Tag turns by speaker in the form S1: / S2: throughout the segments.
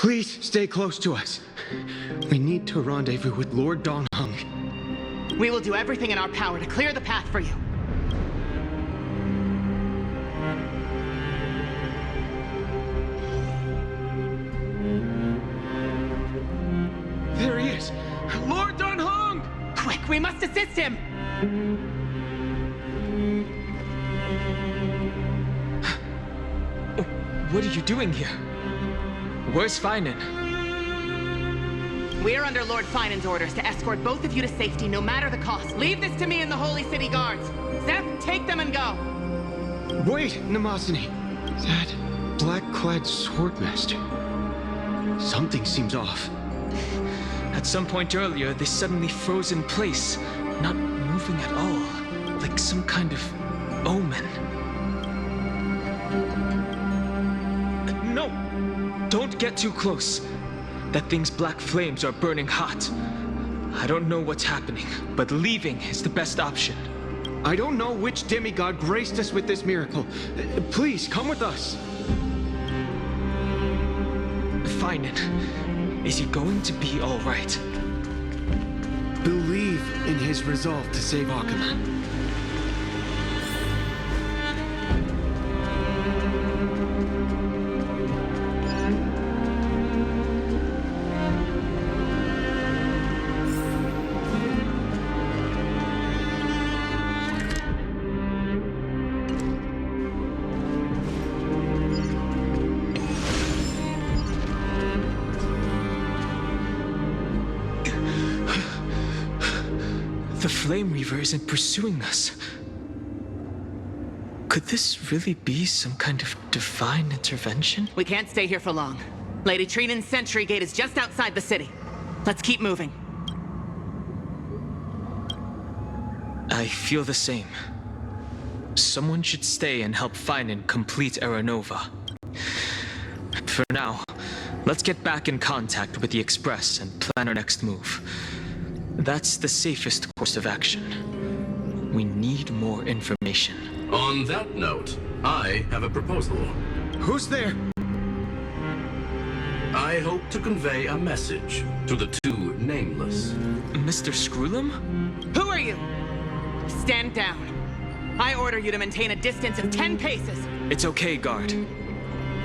S1: Please stay close to us. We need to rendezvous with Lord Donghung.
S2: We will do everything in our power to clear the path for you.
S1: There he is! Lord Donghung!
S2: Quick, we must assist him!
S3: What are you doing here? Where's Finan?
S2: We're under Lord Finan's orders to escort both of you to safety, no matter the cost. Leave this to me and the Holy City Guards. Zeph, take them and go.
S1: Wait, Namasani. That black-clad swordmaster. Something seems off.
S3: At some point earlier, they suddenly froze in place, not moving at all, like some kind of omen. No! Don't get too close. That thing's black flames are burning hot. I don't know what's happening, but leaving is the best option.
S1: I don't know which demigod graced us with this miracle. Please, come with us.
S3: Finan, is he going to be all right?
S1: Believe in his resolve to save Akuma.
S3: The Flame Reaver isn't pursuing us. Could this really be some kind of divine intervention?
S2: We can't stay here for long. Lady Trinan's sentry gate is just outside the city. Let's keep moving.
S3: I feel the same. Someone should stay and help Finan complete Aranova. For now, let's get back in contact with the Express and plan our next move. That's the safest course of action. We need more information.
S4: On that note, I have a proposal.
S1: Who's there?
S4: I hope to convey a message to the two nameless.
S3: Mr. Screwlum?
S2: Who are you? Stand down. I order you to maintain a distance of 10 paces.
S3: It's okay, guard.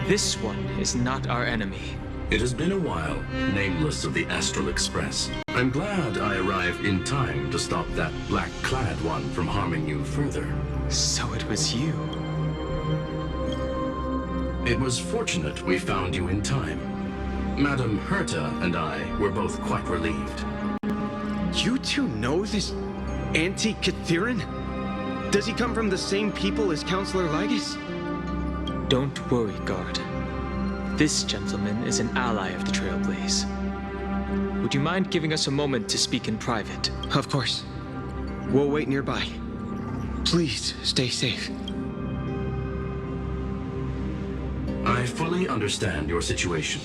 S3: This one is not our enemy.
S4: It has been a while, nameless of the Astral Express. I'm glad I arrived in time to stop that black-clad one from harming you further.
S3: So it was you.
S4: It was fortunate we found you in time. Madame Herta and I were both quite relieved.
S1: You two know this anti-Cathiran? Does he come from the same people as Counselor Lygus?
S3: Don't worry, guard. This gentleman is an ally of the Trailblaze. Would you mind giving us a moment to speak in private?
S1: Of course. We'll wait nearby. Please, stay safe.
S4: I fully understand your situation.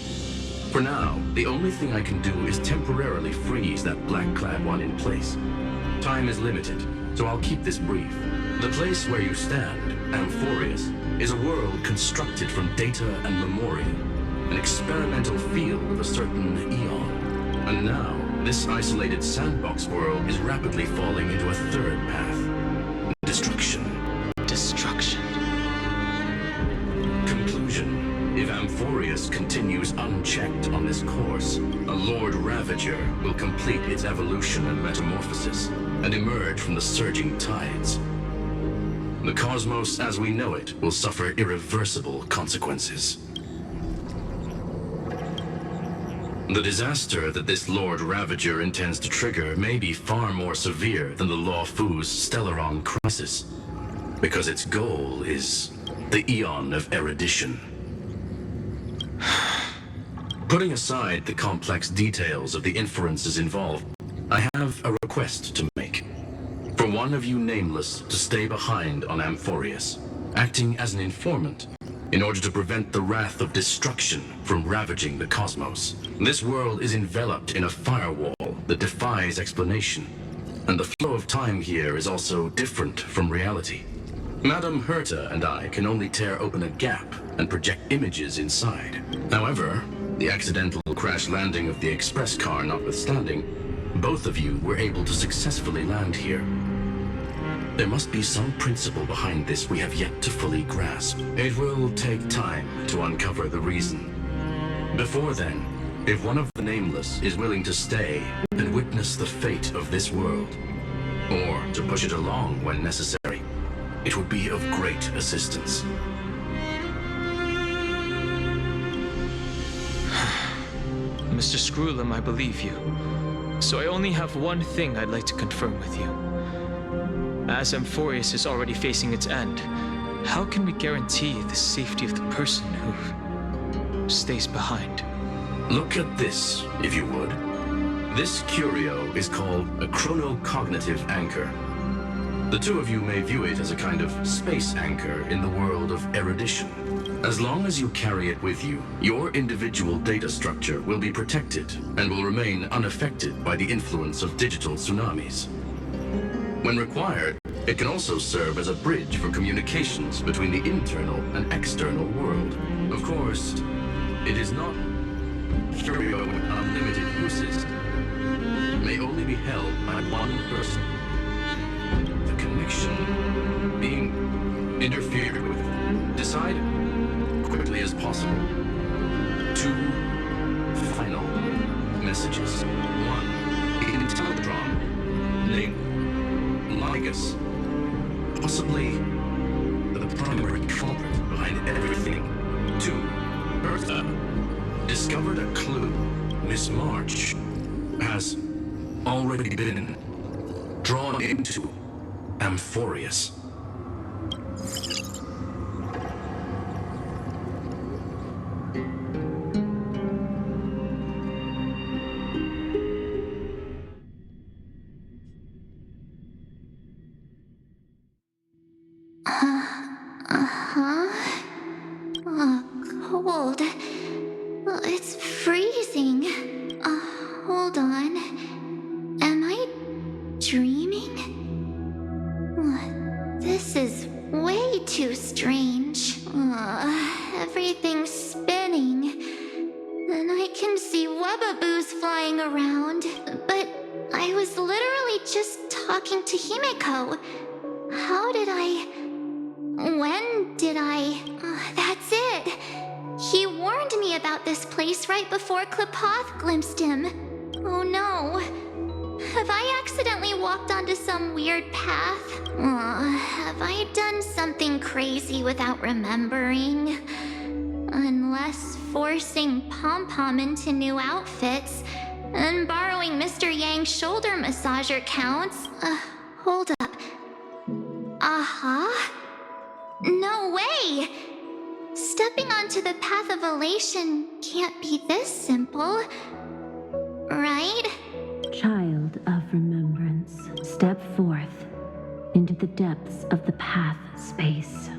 S4: For now, the only thing I can do is temporarily freeze that black-clad one in place. Time is limited, so I'll keep this brief. The place where you stand, Amphoreus, is a world constructed from data and memory, an experimental field of a certain eon. And now, this isolated sandbox world is rapidly falling into a third path. Destruction.
S3: Destruction.
S4: Conclusion. If Amphoreus continues unchecked on this course, a Lord Ravager will complete its evolution and metamorphosis, and emerge from the surging tides. The cosmos as we know it will suffer irreversible consequences. The disaster that this Lord Ravager intends to trigger may be far more severe than the Law Fu's Stellaron crisis, because its goal is the Eon of Erudition. Putting aside the complex details of the inferences involved, I have a request to make. For one of you nameless to stay behind on Amphoreus, acting as an informant, in order to prevent the wrath of destruction from ravaging the cosmos. This world is enveloped in a firewall that defies explanation, and the flow of time here is also different from reality. Madame Herta and I can only tear open a gap and project images inside. However, The accidental crash landing of the express car notwithstanding, both of you were able to successfully land here. There must be some principle behind this we have yet to fully grasp. It will take time to uncover the reason. Before then, if one of the Nameless is willing to stay and witness the fate of this world, or to push it along when necessary, it would be of great assistance.
S3: Mr. Screwlum, I believe you. So I only have one thing I'd like to confirm with you. As Amphoreus is already facing its end, how can we guarantee the safety of the person who stays behind?
S4: Look at this, if you would. This curio is called a chronocognitive anchor. The two of you may view it as a kind of space anchor in the world of erudition. As long as you carry it with you, your individual data structure will be protected and will remain unaffected by the influence of digital tsunamis. When required, it can also serve as a bridge for communications between the internal and external world. Of course, it is not curio with unlimited uses. It may only be held by one person. The connection being interfered with. Decide quickly as possible. 2 final messages. 1. Intellatron. Name Ligus. Possibly the primary culprit behind everything. 2. Bertha. Discovered a clue. Miss March has already been drawn into Amphoreus.
S5: Cold. It's freezing. Hold on. Am I dreaming? This is way too strange. Everything's spinning. And I can see webbaboos flying around. But I was literally just talking to Himeko. How did I... When did I... That's it. He warned me about this place right before Klapoth glimpsed him. Oh no. Have I accidentally walked onto some weird path? Have I done something crazy without remembering? Unless forcing Pom-Pom into new outfits and borrowing Mr. Yang's shoulder massager counts. Hold up. No way! Stepping onto the path of elation can't be this simple, right?
S6: Child of remembrance, step forth into the depths of the path space.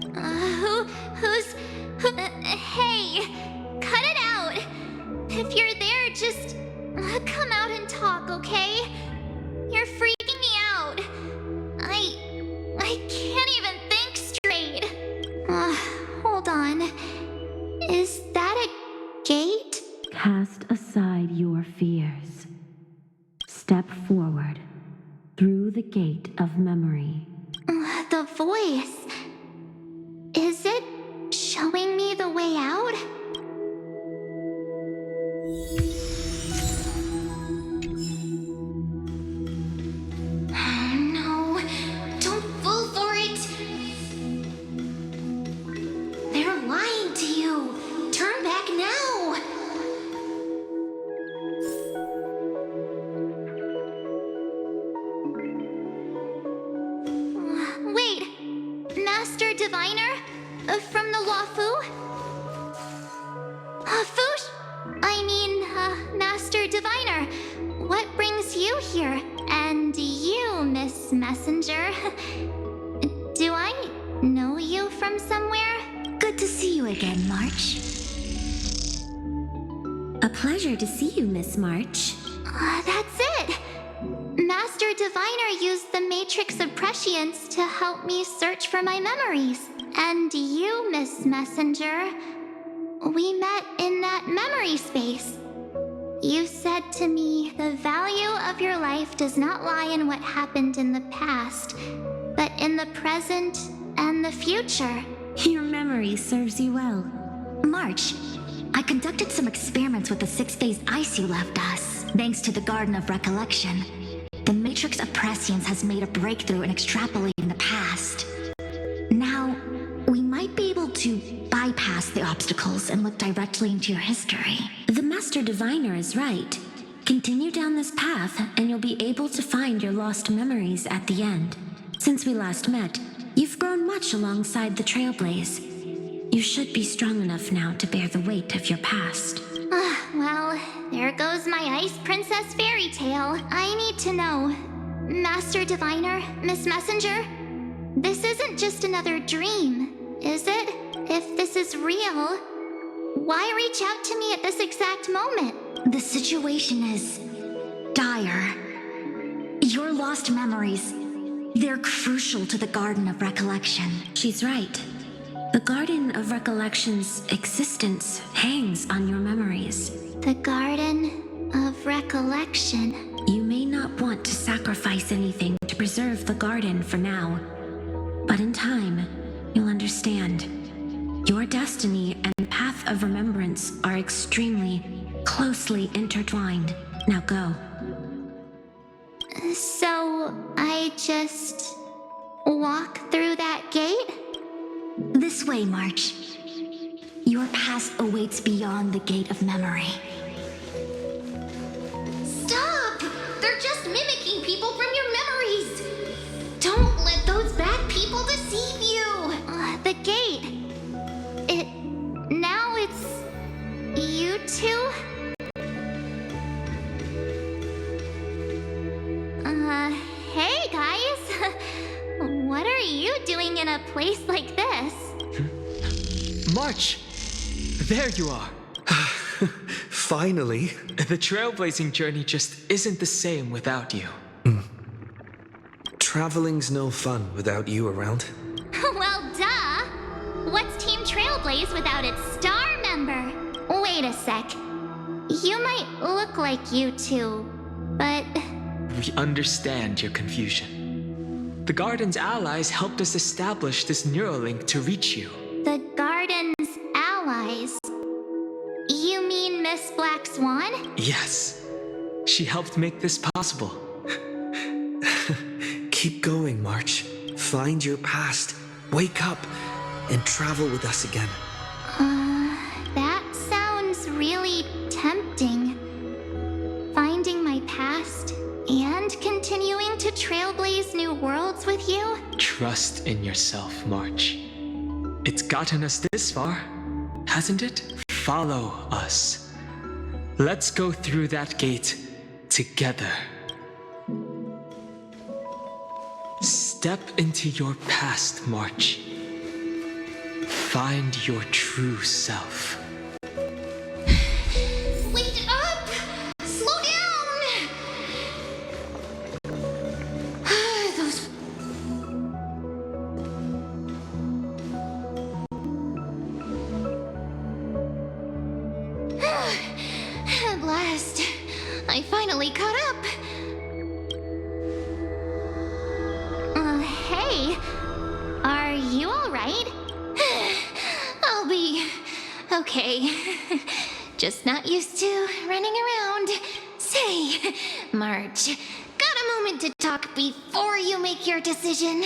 S5: Hey, cut it out. If you're there, just come out and talk, okay? You're freaking me out. I can't even think straight. Hold on. Is that a gate?
S6: Cast aside your fears. Step forward through the gate of memory.
S5: The voice. Is it showing me the way out? No, don't fall for it. They're lying to you. Turn back now. Wait, Master Diviner? From the Wafu? Fush? Master Diviner, what brings you here? And you, Miss Messenger? Do I know you from somewhere?
S7: Good to see you again, March. A pleasure to see you, Miss March.
S5: That's it! Master Diviner used the Matrix of Prescience to help me search for my memories. And you, Miss Messenger, we met in that that memory space. You said to me, the value of your life does not lie in what happened in the past, but in the present and the future.
S7: Your memory serves you well. March, I conducted some experiments with the 6-phase ice you left us. Thanks to the Garden of Recollection, the Matrix of Prescience has made a breakthrough in extrapolating the past. Now, we might be able to bypass the obstacles and look directly into your history. The Master Diviner is right. Continue down this path, and you'll be able to find your lost memories at the end. Since we last met, you've grown much alongside the Trailblaze. You should be strong enough now to bear the weight of your past.
S5: Well, there goes my Ice Princess fairy tale. I need to know, Master Diviner, Miss Messenger, this isn't just another dream, is it? If this is real, why reach out to me at this exact moment?
S7: The situation is dire. Your lost memories, they're crucial to the Garden of Recollection.
S6: She's right. The Garden of Recollection's existence hangs on your memories.
S5: The Garden of Recollection.
S6: You may not want to sacrifice anything to preserve the garden for now, but in time, you'll understand. Your destiny and path of remembrance are extremely, closely intertwined. Now go.
S5: So, I just walk through that gate?
S7: This way, March. Your past awaits beyond the gate of memory.
S5: Stop! They're just mimicking people from your memories! Don't let those bad people deceive you! The gate. Now it's you two? Hey guys! What are you doing in a place like this?
S3: March! There you are.
S1: Finally.
S3: The trailblazing journey just isn't the same without you.
S1: Traveling's no fun without you around.
S5: Well, duh! What's Team Trailblaze without its star member? Wait a sec. You might look like you two, but...
S3: We understand your confusion. The Garden's allies helped us establish this Neuralink to reach you.
S5: The Garden's allies? You mean Miss Black Swan?
S3: Yes. She helped make this possible.
S1: Keep going, March. Find your past. Wake up and travel with us again.
S5: That sounds really tempting. Finding my past and continuing to trailblaze new worlds with you?
S3: Trust in yourself, March. It's gotten us this far, hasn't it? Follow us. Let's go through that gate together. Step into your past, March. Find your true self.
S5: Wait up! Slow down! Those... At last, I finally caught up. Hey, are you alright? I'll be okay. Just not used to running around. Say, March, got a moment to talk before you make your decision?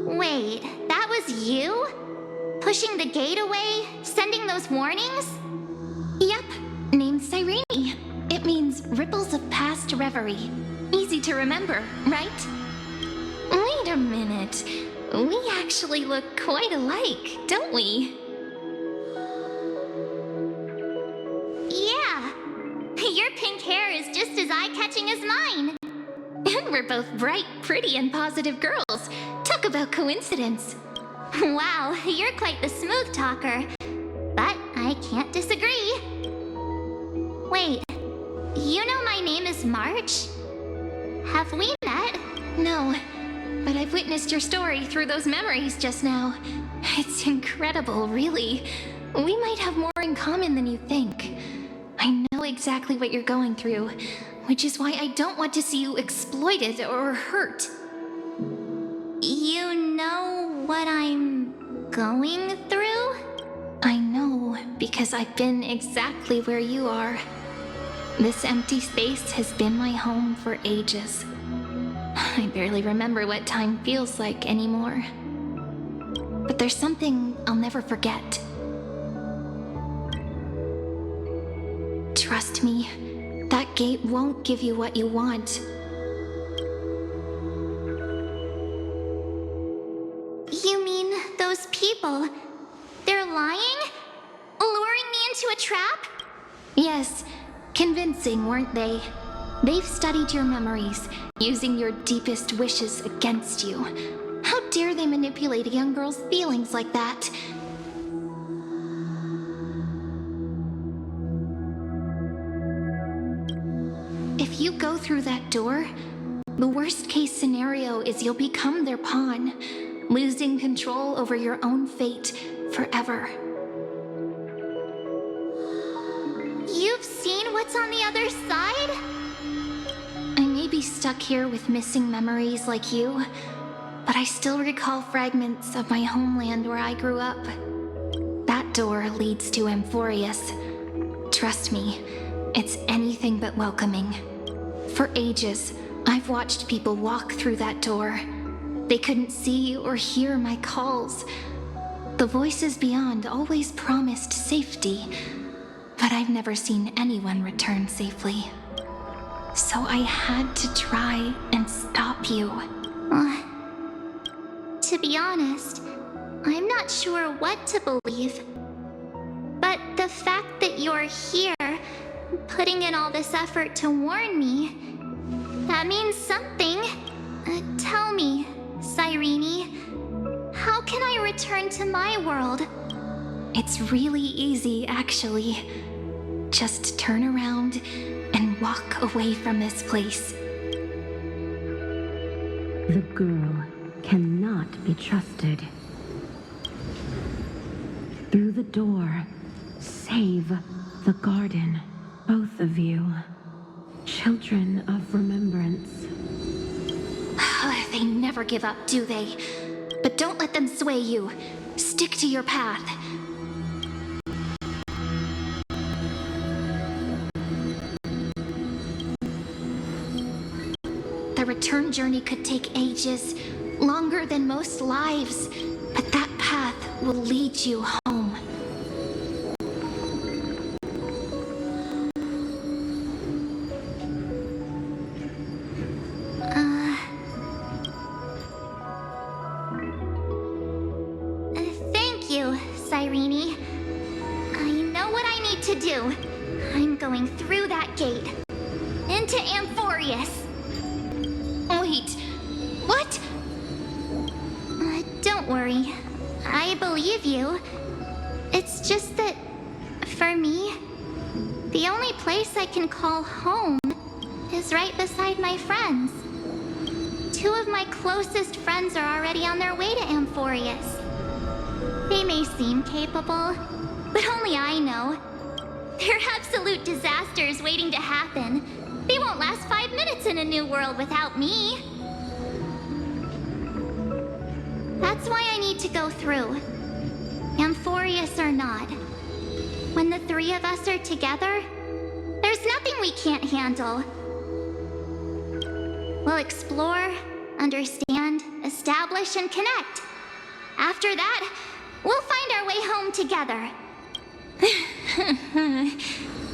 S5: Wait, that was you? Pushing the gate away? Sending those warnings?
S7: Yep, named Cyrene. It means ripples of past reverie. Easy to remember, right?
S5: Wait a minute. We actually look quite alike, don't we? Yeah. Your pink hair is just as eye-catching as mine. And we're both bright, pretty, and positive girls. Talk about coincidence. Wow, you're quite the smooth talker. But I can't disagree. Wait, you know my name is March? Have we met?
S7: No, but I've witnessed your story through those memories just now. It's incredible, really.
S5: We might have more in common than you think. I know exactly what you're going through, which is why I don't want to see you exploited or hurt. You know what I'm going through? I know, because I've been exactly where you are. This empty space has been my home for ages. I barely remember what time feels like anymore. But there's something I'll never forget. Trust me, that gate won't give you what you want. You mean those people? They're lying? Luring me into a trap? Yes, convincing, weren't they? They've studied your memories, using your deepest wishes against you. How dare they manipulate a young girl's feelings like that? If you go through that door, the worst case scenario is you'll become their pawn, losing control over your own fate forever. You've seen what's on the other side? I may be stuck here with missing memories like you, but I still recall fragments of my homeland where I grew up. That door leads to Amphoreus. Trust me, it's anything but welcoming. For ages, I've watched people walk through that door. They couldn't see or hear my calls. The voices beyond always promised safety, but I've never seen anyone return safely. So I had to try and stop you. To be honest, I'm not sure what to believe. But the fact that you're here, putting in all this effort to warn me, that means something. Tell me, Cyrene, how can I return to my world? It's really easy, actually. Just turn around and walk away from this place.
S6: The girl cannot be trusted. Through the door, save the garden. Both of you. Children of remembrance.
S5: They never give up, do they? But don't let them sway you. Stick to your path. The return journey could take ages, longer than most lives, but that path will lead you home. Thank you, Cyrene. I know what I need to do. I'm going through that gate. Into Amphoreus. Wait, what? Don't worry. I believe you. It's just that, for me, the only place I can call home is right beside my friends. Two of my closest friends are already on their way to Amphoreus. They may seem capable, but only I know. They're absolute disasters waiting to happen. They won't last 5 minutes in a new world without me. That's why I need to go through. Amphoreus or not. When the three of us are together, there's nothing we can't handle. We'll explore, understand, establish, and connect. After that, we'll find our way home together.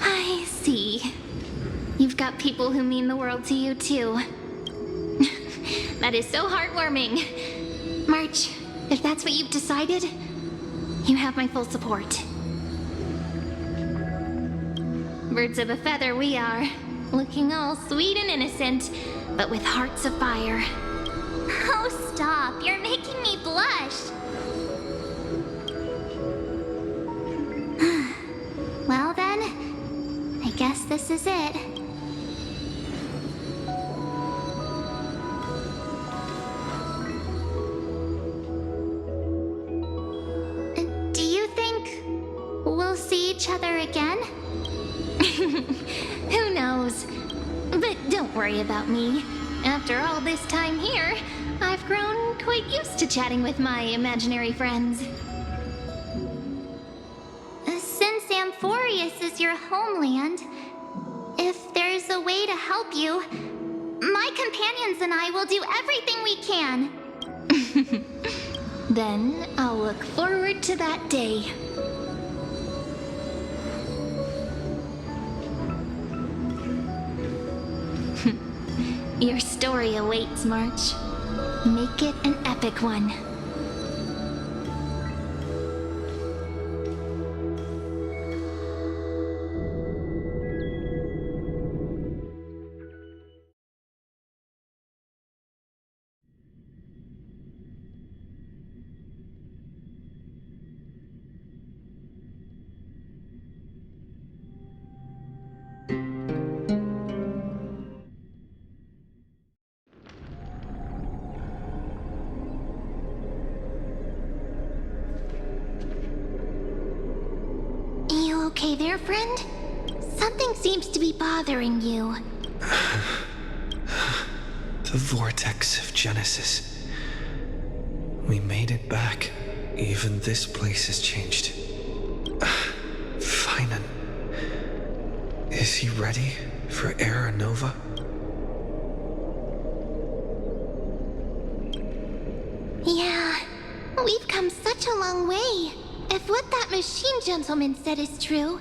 S5: I see. You've got people who mean the world to you, too. That is so heartwarming. March, if that's what you've decided, you have my full support. Birds of a feather we are, looking all sweet and innocent, but with hearts of fire. Oh, stop. You're making me blush. Well then, I guess this is it. Do you think we'll see each other again? Who knows? But don't worry about me. After all this time here, I've grown quite used to chatting with my imaginary friends. Since Amphoreus is your homeland, if there's a way to help you, my companions and I will do everything we can. Then I'll look forward to that day. Your story awaits, March. Make it an epic one. Okay there, friend? Something seems to be bothering you.
S8: The vortex of Genesis. We made it back. Even this place has changed. Finan. Is he ready for Era Nova?
S5: Yeah, we've come such a long way. If what that machine gentleman said is true,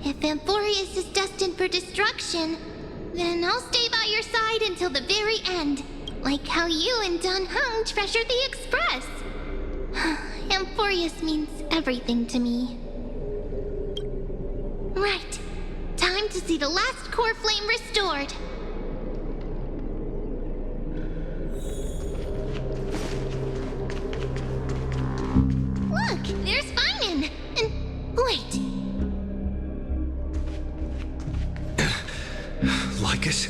S5: if Amphoreus is destined for destruction, then I'll stay by your side until the very end, like how you and Dun Hung treasured the Express. Amphoreus means everything to me. Right, time to see the last core flame restored. Look, there's Finan! And wait.
S8: Lycus?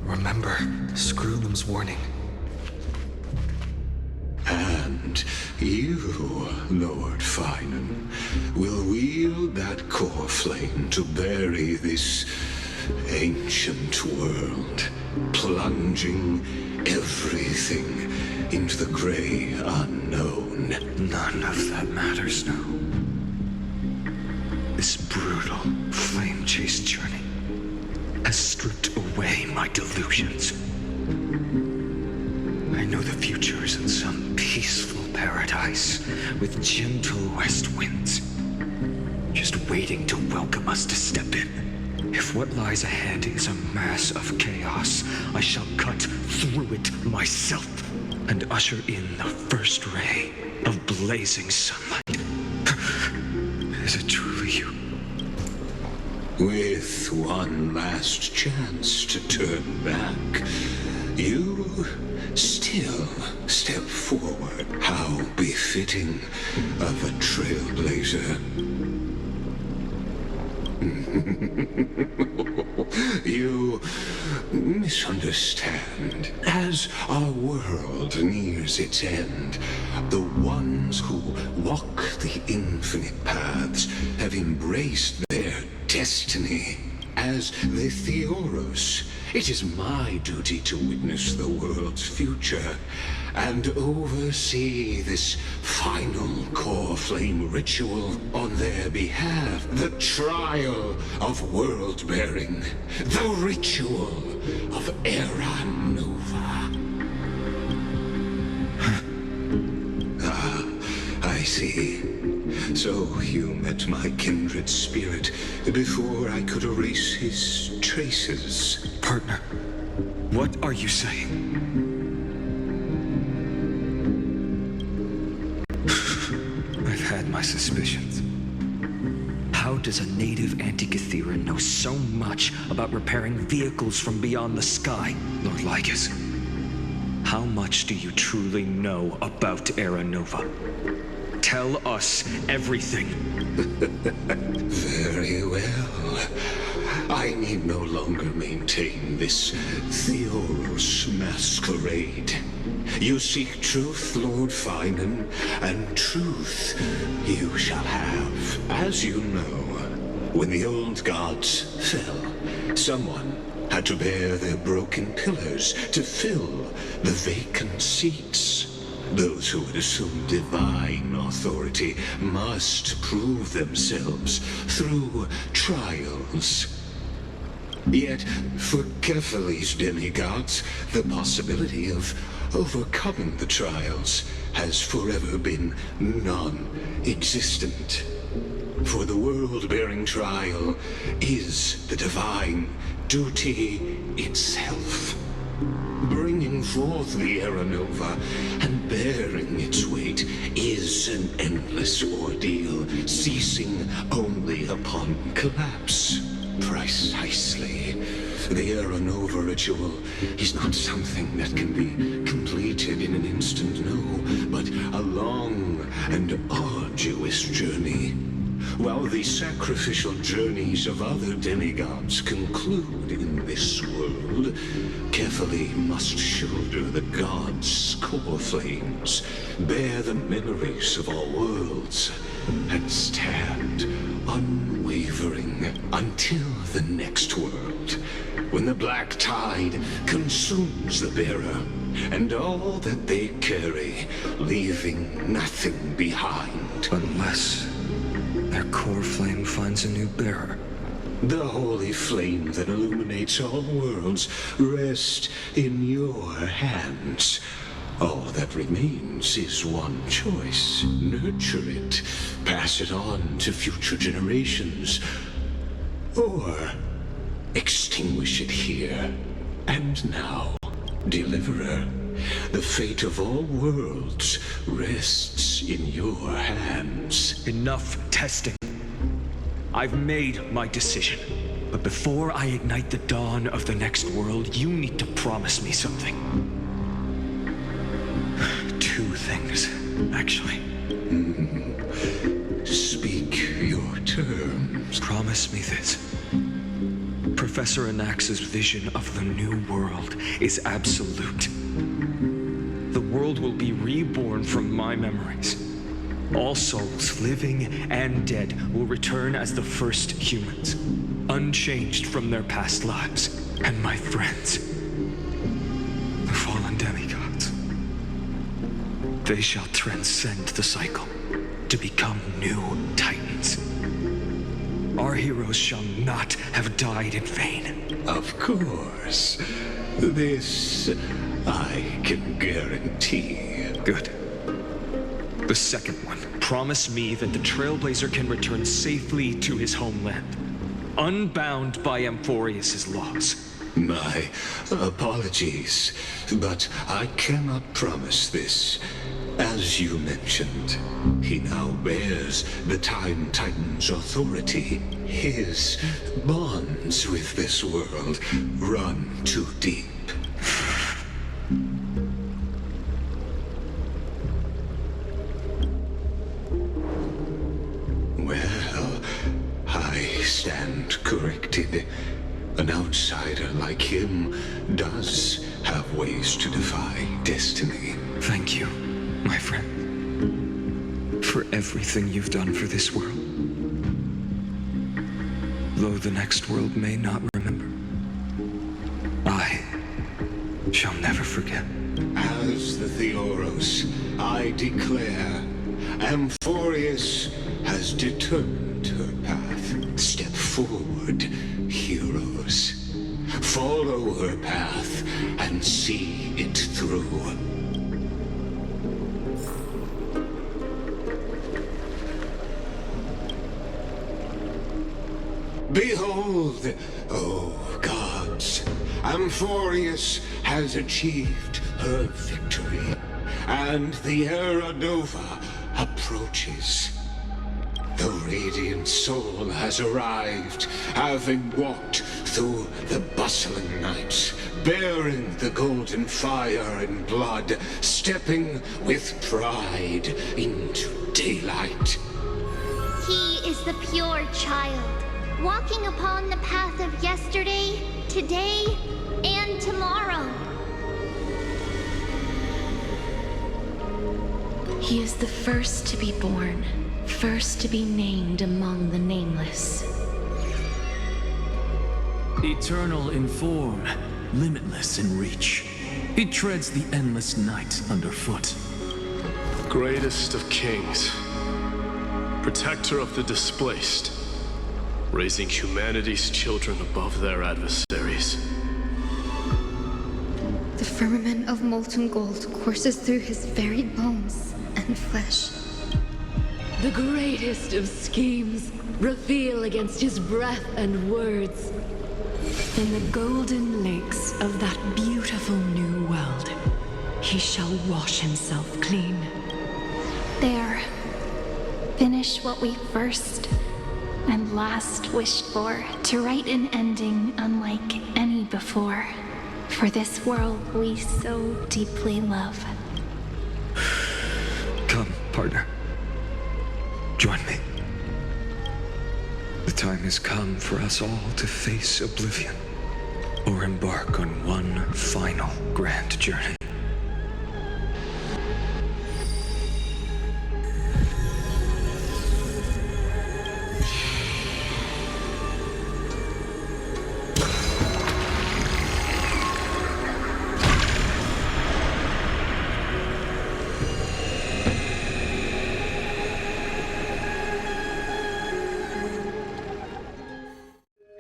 S8: Remember Screwlum's warning.
S9: And you, Lord Finan, will wield that core flame to bury this ancient world, plunging everything into the gray unknown.
S8: None of that matters now. This brutal, flame-chased journey has stripped away my delusions. I know the future is in some peaceful paradise with gentle west winds, just waiting to welcome us to step in. If what lies ahead is a mass of chaos, I shall cut through it myself and usher in the first ray of blazing sunlight. Is it truly you?
S9: With one last chance to turn back, you still step forward. How befitting of a trailblazer. You misunderstand. As our world nears its end, the ones who walk the infinite paths have embraced their destiny. As the Theoros, it is my duty to witness the world's future and oversee this final core flame ritual on their behalf. The trial of world-bearing. The ritual of Era Nova. I see. So you met my kindred spirit before I could erase his traces.
S8: Partner, what are you saying? I've had my suspicions. How does a native Antikytheran know so much about repairing vehicles from beyond the sky, Lord Lycus? How much do you truly know about Era Nova? Tell us everything.
S9: Very well. I need no longer maintain this Theoros masquerade. You seek truth, Lord Finan, and truth you shall have. As you know, when the old gods fell, someone had to bear their broken pillars to fill the vacant seats. Those who would assume divine authority must prove themselves through trials. Yet, for Kephales's demigods, the possibility of overcoming the trials has forever been non-existent. For the world-bearing trial is the divine duty itself. Bringing forth the Era Nova and bearing its weight is an endless ordeal, ceasing only upon collapse. Precisely. The Era Nova ritual is not something that can be completed in an instant, no, but a long and arduous journey. While the sacrificial journeys of other demigods conclude in this world, Kephale must shoulder the gods' core flames, bear the memories of all worlds, and stand unwavering until the next world, when the black tide consumes the bearer and all that they carry, leaving nothing behind.
S8: Unless their core flame finds a new bearer.
S9: The holy flame that illuminates all worlds rests in your hands. All that remains is one choice. Nurture it, pass it on to future generations, or extinguish it here and now. Deliverer, the fate of all worlds rests in your hands.
S8: Enough testing. I've made my decision. But before I ignite the dawn of the next world, you need to promise me something. Two things, actually.
S9: Speak your terms.
S8: Promise me this. Professor Anax's vision of the new world is absolute. The world will be reborn from my memories. All souls, living and dead, will return as the first humans, unchanged from their past lives. And my friends, the fallen demigods, they shall transcend the cycle to become new titans. Our heroes shall not have died in vain.
S9: Of course. This I can guarantee.
S8: Good. The second one. Promise me that the Trailblazer can return safely to his homeland, unbound by Amphoreus' laws.
S9: My apologies, but I cannot promise this. As you mentioned, he now bears the Time Titan's authority. His bonds with this world run too deep. Well, I stand corrected. An outsider like him does have ways to defy destiny.
S8: Thank you, my friend, for everything you've done for this world. Though the next world may not remember, I shall never forget.
S9: As the Theoros, I declare, Amphoreus has determined her path. Step forward, heroes. Follow her path and see it through. Behold, O gods, Amphoreus has achieved her victory, and the Era Nova approaches. The radiant soul has arrived, having walked through the bustling nights, bearing the golden fire and blood, stepping with pride into daylight.
S5: He is the pure child, walking upon the path of yesterday, today, and tomorrow.
S6: He is the first to be born, first to be named among the nameless.
S10: Eternal in form, limitless in reach. He treads the endless night underfoot.
S11: Greatest of kings, protector of the displaced, raising humanity's children above their adversaries.
S12: The firmament of molten gold courses through his very bones and flesh.
S13: The greatest of schemes reveal against his breath and words.
S6: In the golden lakes of that beautiful new world, he shall wash himself clean.
S12: There. Finish what we first and last wished for, to write an ending unlike any before, for this world we so deeply love.
S8: Come, partner. Join me. The time has come for us all to face oblivion, or embark on one final grand journey.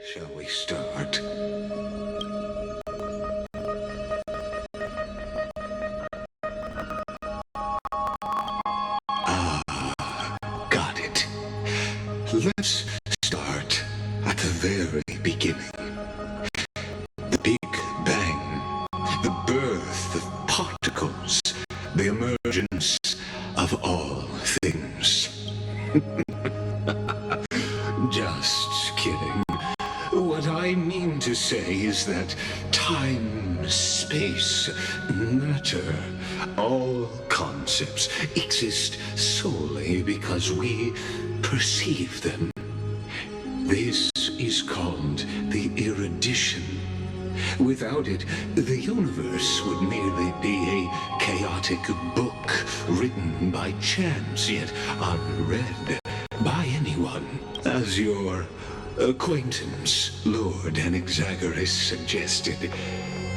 S9: Shall we start? Got it. Let's start at the very beginning. The Big Bang, the birth of particles, the emergence of all things. Just kidding. What I mean to say is that time, space, matter, all concepts exist solely because we perceive them. This is called the erudition. Without it, the universe would merely be a chaotic book written by chance, yet unread by anyone. As your acquaintance, Lord Anaxagoras, suggested,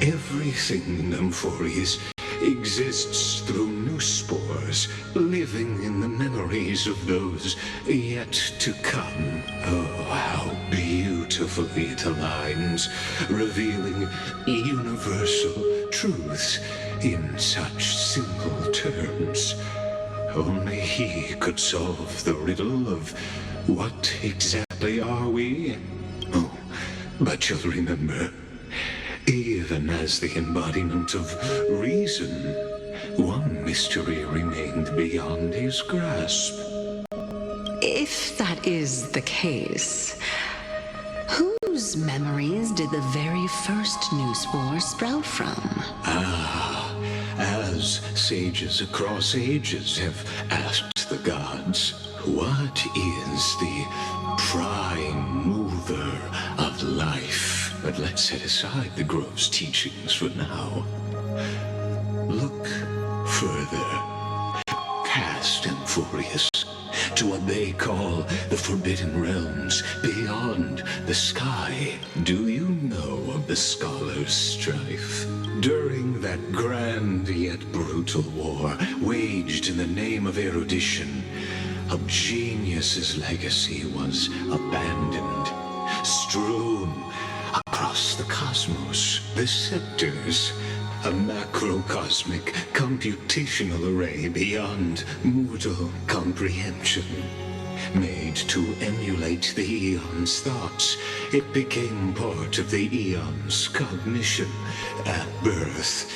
S9: everything in Amphoreus exists through new spores, living in the memories of those yet to come. Oh, how beautifully it aligns, revealing universal truths in such simple terms. Only he could solve the riddle of what exactly are we? Oh, but you'll remember, even as the embodiment of reason, one mystery remained beyond his grasp.
S14: If that is the case, whose memories did the very first new spore sprout from?
S9: As sages across ages have asked the gods, what is the prime mover of life? But let's set aside the grove's teachings for now. Look further, past Amphoreus, to what they call the Forbidden Realms, beyond the sky. Do you know of the Scholars' Strife? During that grand yet brutal war, waged in the name of erudition, a genius's legacy was abandoned, strewn across the cosmos. The scepters, a macrocosmic computational array beyond mortal comprehension. Made to emulate the Eon's thoughts, it became part of the Eon's cognition at birth.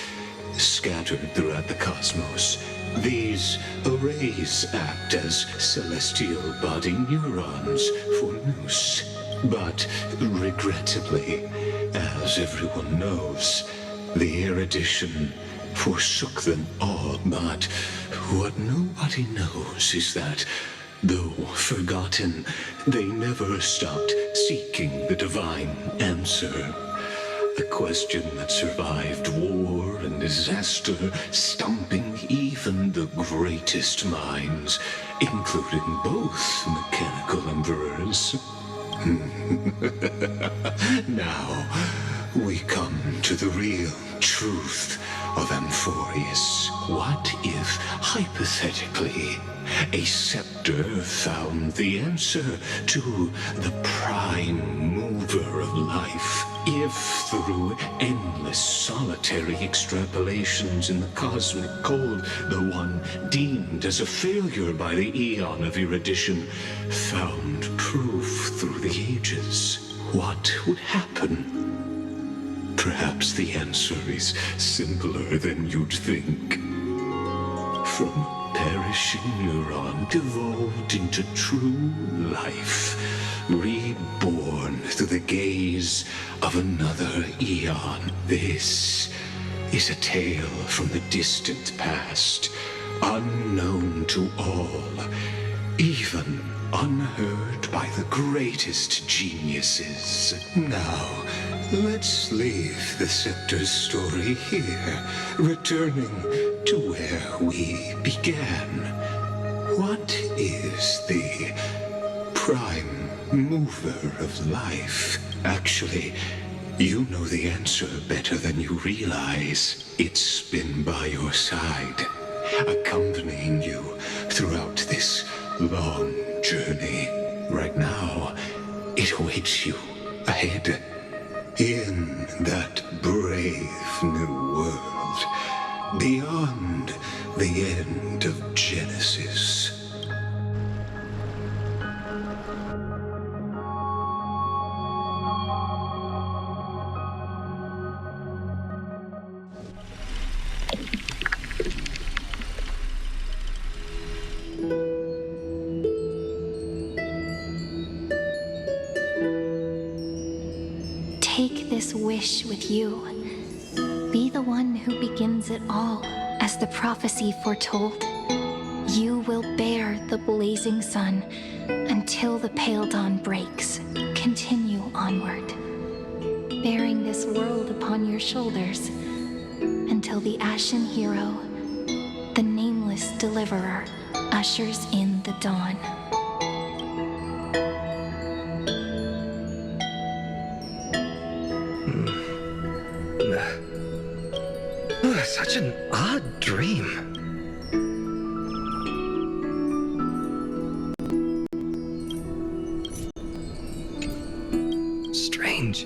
S9: Scattered throughout the cosmos, these arrays act as celestial body neurons for Nous. But regrettably, as everyone knows, the erudition forsook them all. But what nobody knows is that, though forgotten, they never stopped seeking the divine answer. A question that survived war and disaster, stumping even the greatest minds, including both mechanical emperors. Now, we come to the real truth of Amphoreus. What if, hypothetically, a scepter found the answer to the prime mover of life? If, through endless solitary extrapolations in the cosmic cold, the one deemed as a failure by the eon of erudition found proof through the ages, what would happen? Perhaps the answer is simpler than you'd think. From a perishing neuron evolved into true life, reborn through the gaze of another eon. This is a tale from the distant past, unknown to all, even unheard by the greatest geniuses. Now, let's leave the scepter's story here, returning to where we began. What is the prime mover of life? Actually, you know the answer better than you realize. It's been by your side, accompanying you throughout this long journey. Right now, it awaits you ahead, in that brave new world, beyond the end of Genesis.
S12: Take this wish with you. Be the one who begins it all, as the prophecy foretold. You will bear the blazing sun until the pale dawn breaks. Continue onward, bearing this world upon your shoulders until the ashen hero, the nameless deliverer, ushers in the dawn.
S15: Such an odd dream. Strange.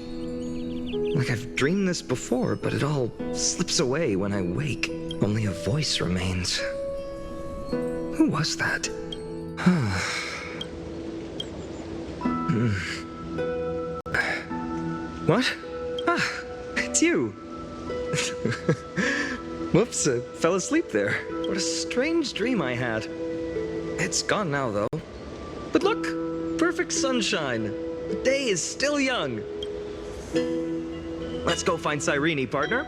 S15: Like I've dreamed this before, but it all slips away when I wake. Only a voice remains. Who was that? What? Ah, it's you. Whoops, I fell asleep there. What a strange dream I had. It's gone now, though. But look, perfect sunshine. The day is still young. Let's go find Cyrene, partner.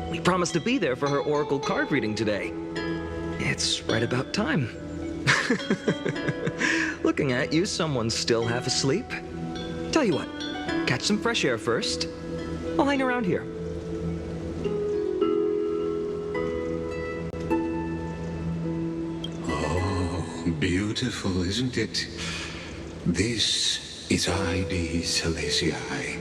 S15: We promised to be there for her oracle card reading today. It's right about time. Looking at you, someone's still half asleep. Tell you what, catch some fresh air first. I'll hang around here.
S9: Beautiful, isn't it? This is Ide Silesiae,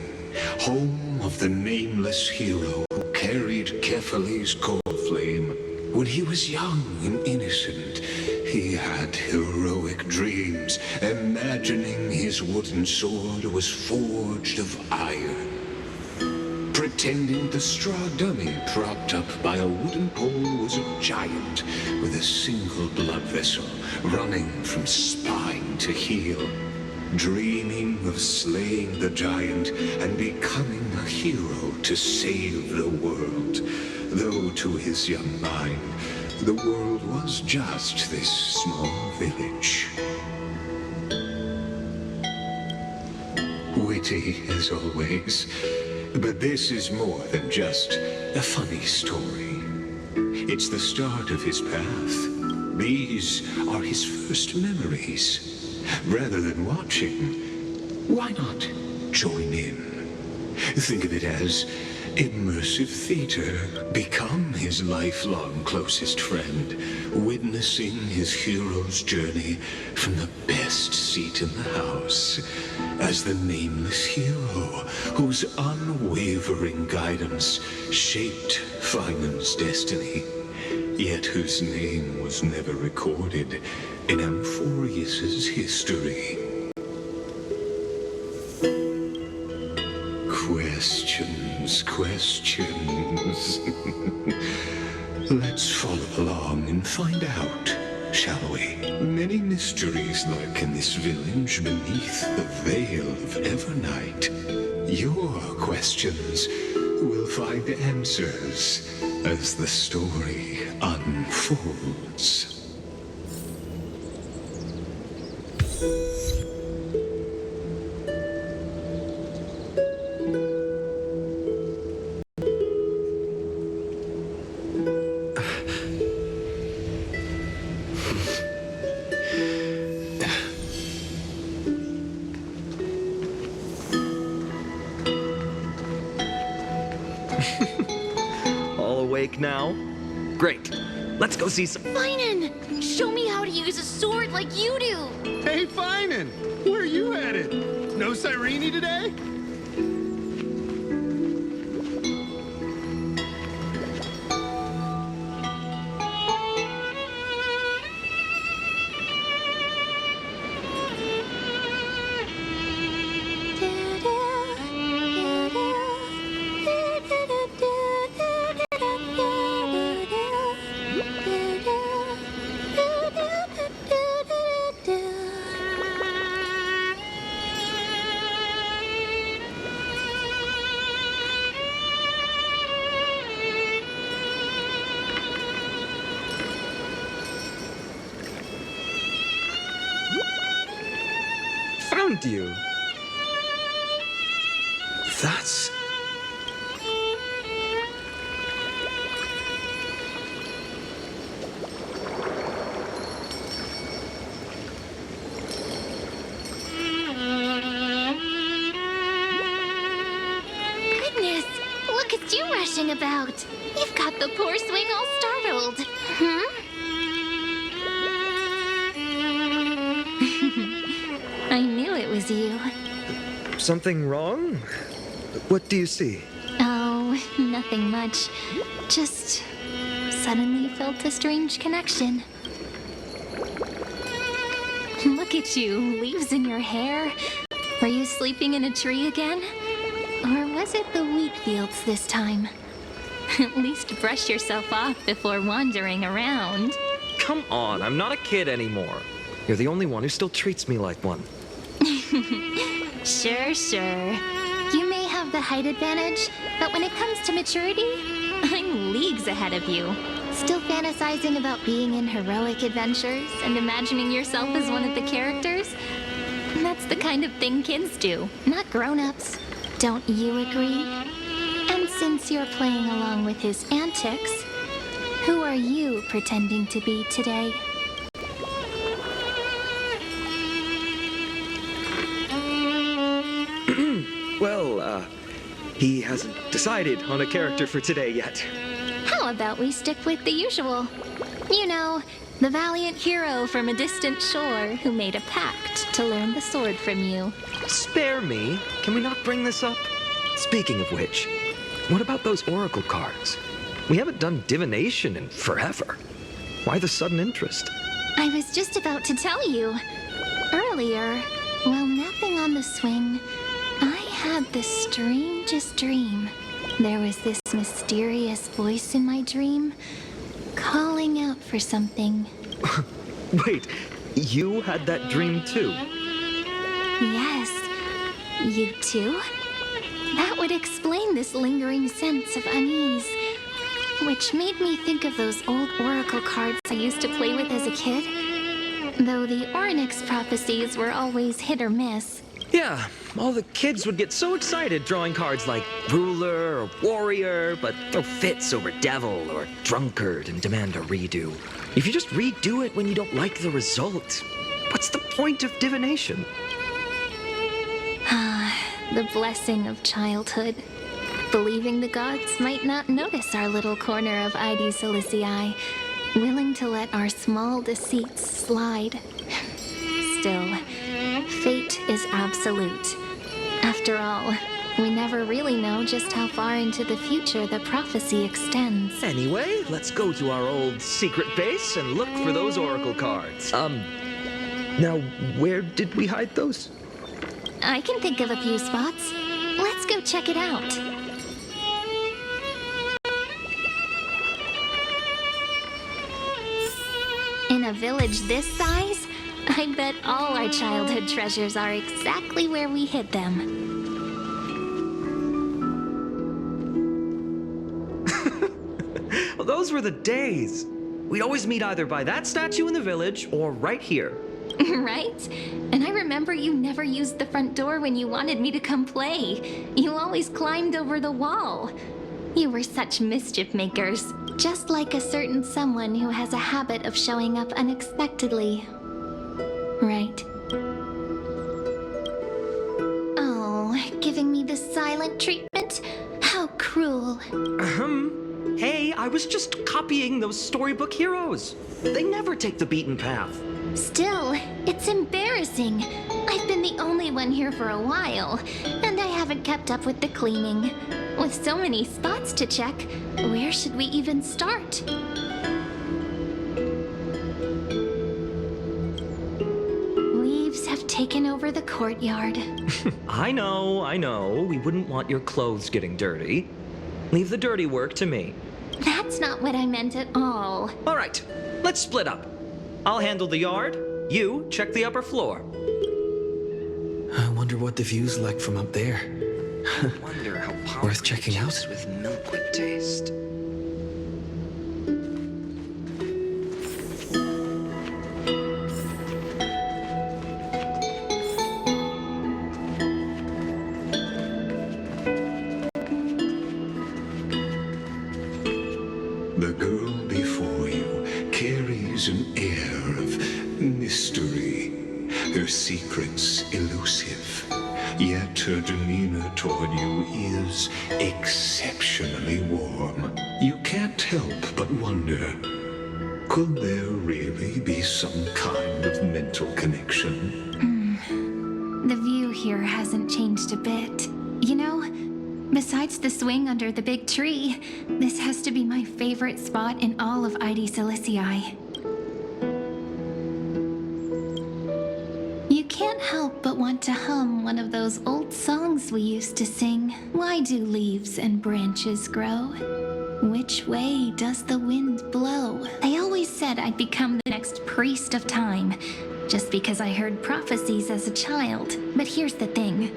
S9: home of the nameless hero who carried Kephale's core flame. When he was young and innocent, he had heroic dreams, imagining his wooden sword was forged of iron. Pretending the straw dummy propped up by a wooden pole was a giant with a single blood vessel running from spine to heel. Dreaming of slaying the giant and becoming a hero to save the world. Though to his young mind, the world was just this small village. Witty as always. But this is more than just a funny story. It's the start of his path. These are his first memories. Rather than watching, why not join in. Think of it as immersive theater. Become his lifelong closest friend, witnessing his hero's journey from the best seat in the house as the nameless hero whose unwavering guidance shaped Finan's destiny, yet whose name was never recorded in Amphoreus's history. Questions. Let's follow along and find out, shall we? Many mysteries lurk in this village beneath the veil of Evernight. Your questions will find answers as the story unfolds.
S15: All awake now? Great. Let's go see some.
S5: Finan! Show me how to use a sword like you do!
S1: Hey, Finan! Where are you headed? No Cyrene today?
S15: Found you. That's...
S5: Goodness, look at you rushing about. You've got the poor swing all startled. I knew it was you.
S15: Something wrong? What do you see?
S12: Oh, nothing much. Just suddenly felt a strange connection. Look at you, leaves in your hair. Were you sleeping in a tree again? Or was it the wheat fields this time? At least brush yourself off before wandering around.
S15: Come on, I'm not a kid anymore. You're the only one who still treats me like one.
S12: Sure. You may have the height advantage, but when it comes to maturity, I'm leagues ahead of you. Still fantasizing about being in heroic adventures and imagining yourself as one of the characters? That's the kind of thing kids do, not grown-ups. Don't you agree? And since you're playing along with his antics, who are you pretending to be today?
S15: Well, he hasn't decided on a character for today yet.
S12: How about we stick with the usual? You know, the valiant hero from a distant shore who made a pact to learn the sword from you.
S15: Spare me. Can we not bring this up? Speaking of which, what about those oracle cards? We haven't done divination in forever. Why the sudden interest?
S12: I was just about to tell you. Earlier, while napping on the swing, I had the strangest dream. There was this mysterious voice in my dream, calling out for something.
S15: Wait, you had that dream too?
S12: Yes, you too? That would explain this lingering sense of unease, which made me think of those old oracle cards I used to play with as a kid. Though the Ornyx prophecies were always hit or miss.
S15: Yeah, all the kids would get so excited drawing cards like ruler or warrior, but throw fits over devil or drunkard and demand a redo. If you just redo it when you don't like the result, what's the point of divination?
S12: the blessing of childhood. Believing the gods might not notice our little corner of ID Silicii, willing to let our small deceits slide. Still, fate is absolute. After all, we never really know just how far into the future the prophecy extends.
S15: Anyway, let's go to our old secret base and look for those oracle cards. Now, where did we hide those?
S12: I can think of a few spots. Let's go check it out. In a village this size, I bet all our childhood treasures are exactly where we hid them.
S15: Well, those were the days. We'd always meet either by that statue in the village or right here.
S12: Right? And I remember you never used the front door when you wanted me to come play. You always climbed over the wall. You were such mischief makers, just like a certain someone who has a habit of showing up unexpectedly. Right. Oh, giving me the silent treatment? How cruel.
S15: Hey, I was just copying those storybook heroes. They never take the beaten path.
S12: Still, it's embarrassing. I've been the only one here for a while, and I haven't kept up with the cleaning. With so many spots to check, where should we even start? Leaves have taken over the courtyard.
S15: I know. We wouldn't want your clothes getting dirty. Leave the dirty work to me.
S12: That's not what I meant at all.
S15: All right, let's split up. I'll handle the yard. You check the upper floor.
S1: I wonder what the view's like from up there.
S8: Wonder how
S1: Worth checking out.
S8: with milk would taste.
S9: The girl before you carries an air of mystery, her secrets elusive, yet her demeanor toward you is exceptionally warm. You can't help but wonder, could there really be some kind of mental connection?
S12: The view here hasn't changed a bit. You know, besides the swing under the big tree, this has to be my favorite spot in all of ID Silicii. You can't help but want to hum one of those old songs we used to sing. Why do leaves and branches grow? Which way does the wind blow? I always said I'd become the next priest of time, just because I heard prophecies as a child. But here's the thing.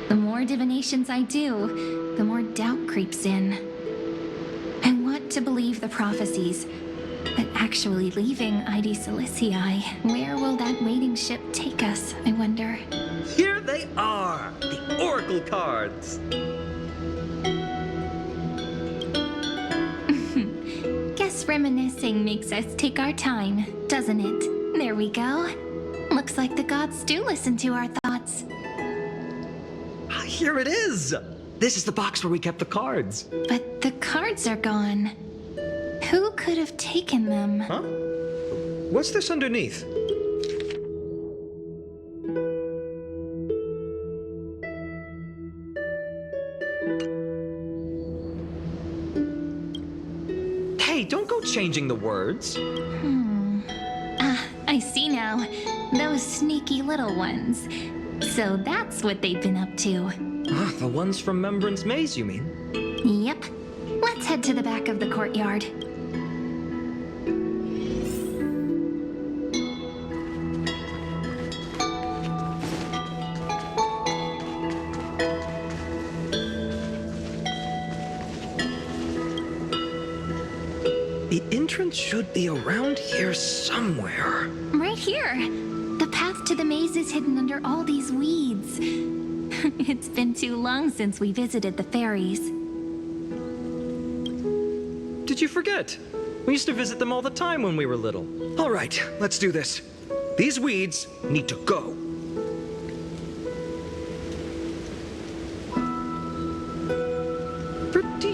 S12: The more divinations I do, the more doubt creeps in. I want to believe the prophecies, but actually leaving ID Silicii, where will that waiting ship take us, I wonder?
S15: Here they are, the oracle cards.
S12: Guess reminiscing makes us take our time, doesn't it? There we go. Looks like the gods do listen to our thoughts.
S15: Here it is! This is the box where we kept the cards.
S12: But the cards are gone. Who could have taken them?
S15: Huh? What's this underneath? Hey, don't go changing the words.
S12: I see now. Those sneaky little ones. So that's what they've been up to.
S15: The ones from Remembrance Maze, you mean?
S12: Yep. Let's head to the back of the courtyard.
S15: The entrance should be around here somewhere.
S12: Right here. The path to the maze is hidden under all these weeds. It's been too long since we visited the fairies.
S15: Did you forget? We used to visit them all the time when we were little. All right, let's do this. These weeds need to go.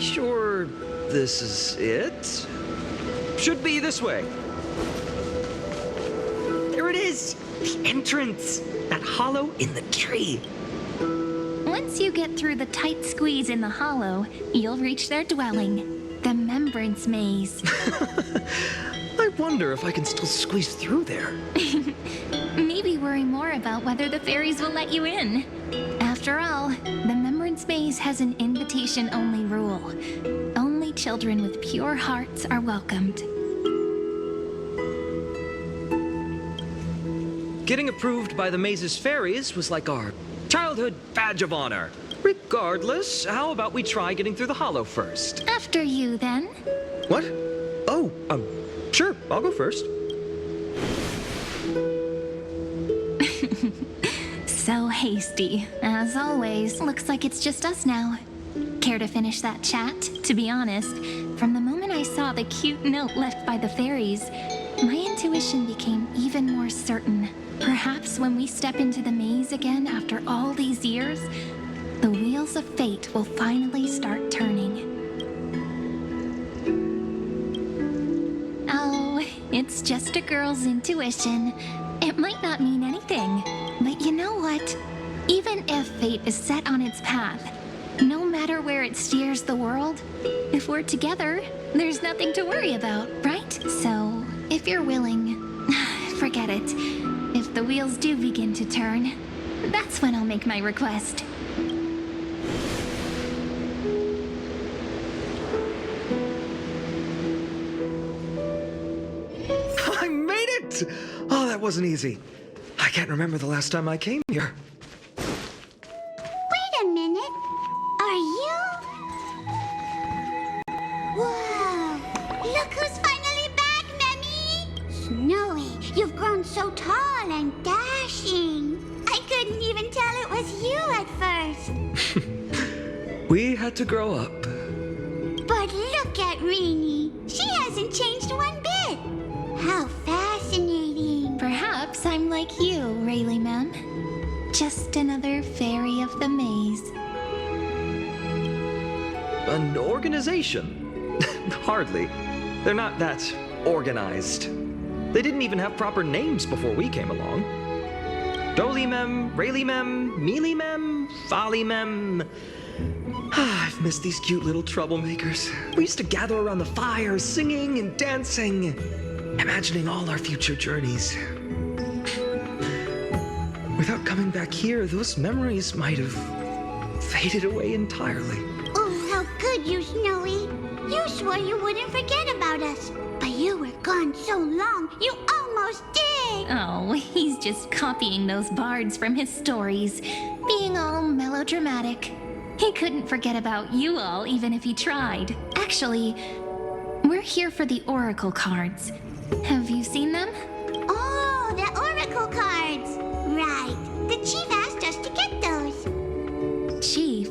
S15: sure this is it. Should be this way. There it is! The entrance! That hollow in the tree.
S12: Once you get through the tight squeeze in the hollow, you'll reach their dwelling, the Remembrance Maze.
S15: I wonder if I can still squeeze through there.
S12: Maybe worry more about whether the fairies will let you in. After all, the Remembrance Maze has an invitation-only rule. Only children with pure hearts are welcomed.
S15: Getting approved by the maze's fairies was like our childhood badge of honor. Regardless, how about we try getting through the hollow first?
S12: After you, then.
S15: What? Oh, sure, I'll go first.
S12: So hasty. As always, looks like it's just us now. Care to finish that chat? To be honest, from the moment I saw the cute note left by the fairies, my intuition became even more certain. Perhaps when we step into the maze again after all these years, the wheels of fate will finally start turning. Oh, it's just a girl's intuition. It might not mean anything, but you know what? Even if fate is set on its path, no matter where it steers the world, if we're together, there's nothing to worry about, right? So, if you're willing, forget it. If the wheels do begin to turn, that's when I'll make my request.
S15: I made it! Oh, that wasn't easy. I can't remember the last time I came here.
S5: Wait a minute. Are you? Whoa! Look who's finally back, Memmy! Snowy, you've grown so tall and dashing. I couldn't even tell it was you at first.
S15: We had to grow up.
S5: But look at Rini. She hasn't changed one bit. How fascinating.
S12: Perhaps I'm like you, Rayleigh Mem. Just another fairy of the maze.
S15: An organization? Hardly. They're not that organized. They didn't even have proper names before we came along. Dolimem, Rayleigh-mem, Mealy-mem, Folly-mem. I've missed these cute little troublemakers. We used to gather around the fire, singing and dancing, imagining all our future journeys. Without coming back here, those memories might have faded away entirely.
S5: Oh, how good you, Snowy. You swore you wouldn't forget about us. But you were gone so long, you almost did.
S12: Oh, he's just copying those bards from his stories, being all melodramatic. He couldn't forget about you all, even if he tried. Actually, we're here for the Oracle cards. Have you seen them?
S5: Oh, the Oracle cards. Right. The chief asked us to get those.
S12: Chief?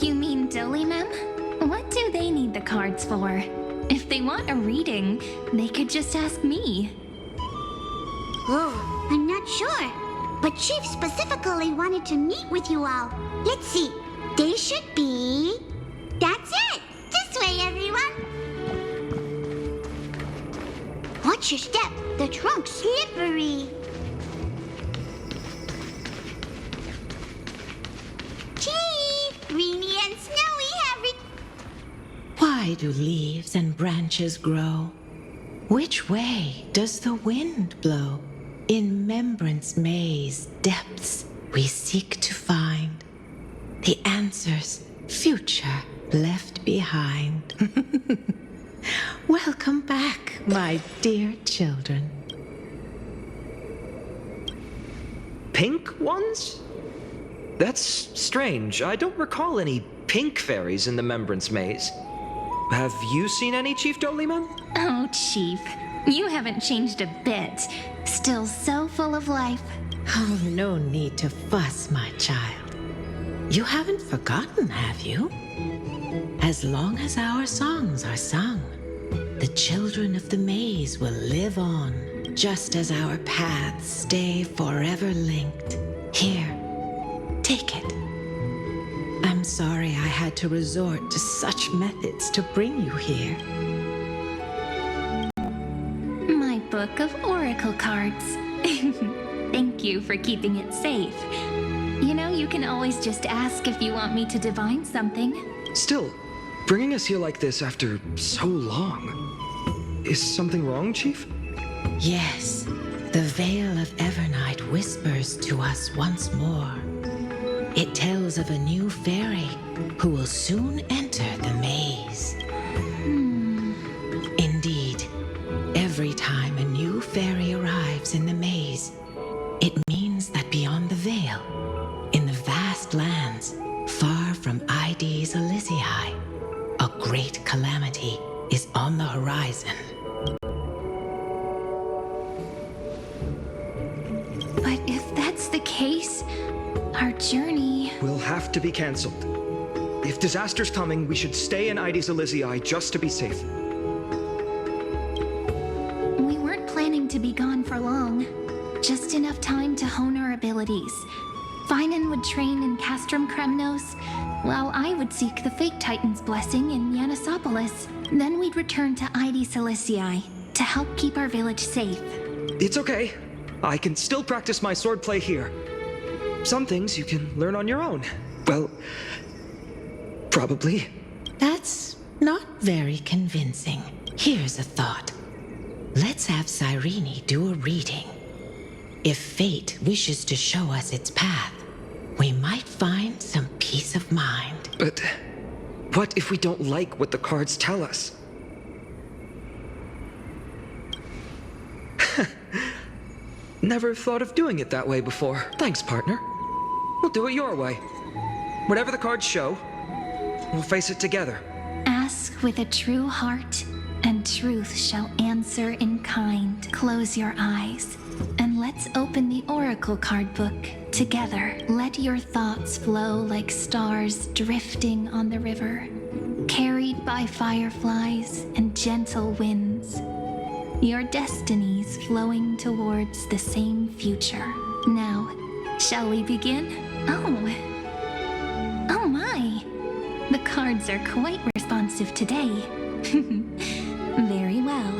S12: You mean Dolimem? What do they need the cards for? If they want a reading, they could just ask me.
S5: Oh, I'm not sure. But Chief specifically wanted to meet with you all. Let's see. They should be... That's it! This way, everyone! Watch your step. The trunk's slippery. Chief! Rini and Snowy have it.
S16: Why do leaves and branches grow? Which way does the wind blow? In Remembrance Maze depths we seek to find the answers future left behind. Welcome back, my dear children.
S15: Pink ones? That's strange. I don't recall any pink fairies in the Remembrance Maze. Have you seen any, Chief Dolimem?
S12: Oh, Chief. You haven't changed a bit. Still so full of life.
S16: Oh, no need to fuss, my child. You haven't forgotten, have you? As long as our songs are sung, the children of the maze will live on, just as our paths stay forever linked. Here, take it. I'm am sorry I had to resort to such methods to bring you here.
S12: My book of oracle cards. Thank you for keeping it safe. You know, you can always just ask if you want me to divine something.
S15: Still, bringing us here like this after so long. Is something wrong, Chief?
S16: Yes, the Veil of Evernight whispers to us once more. It tells of a new fairy who will soon enter the maze. Indeed, every time a new fairy arrives in the maze, it means that beyond the veil, in the vast lands far from Ides Elysiae, a great calamity is on the horizon.
S12: But if that's the case, our journey...
S15: will have to be cancelled. If disaster's coming, we should stay in Ides Elysiae just to be safe.
S12: We weren't planning to be gone for long. Just enough time to hone our abilities. Finan would train in Castrum Kremnos, while I would seek the Fate Titan's blessing in Yanisopolis. Then we'd return to Ides Elysiae to help keep our village safe.
S15: It's okay. I can still practice my swordplay here. Some things you can learn on your own. Well, probably.
S16: That's not very convincing. Here's a thought. Let's have Cyrene do a reading. If fate wishes to show us its path, we might find some peace of mind.
S15: But what if we don't like what the cards tell us? Never thought of doing it that way before. Thanks, partner. We'll do it your way. Whatever the cards show, we'll face it together.
S12: Ask with a true heart, and truth shall answer in kind. Close your eyes, and let's open the oracle card book together. Let your thoughts flow like stars drifting on the river, carried by fireflies and gentle winds. Your destinies flowing towards the same future. Now, shall we begin? Oh my! The cards are quite responsive today. Very well.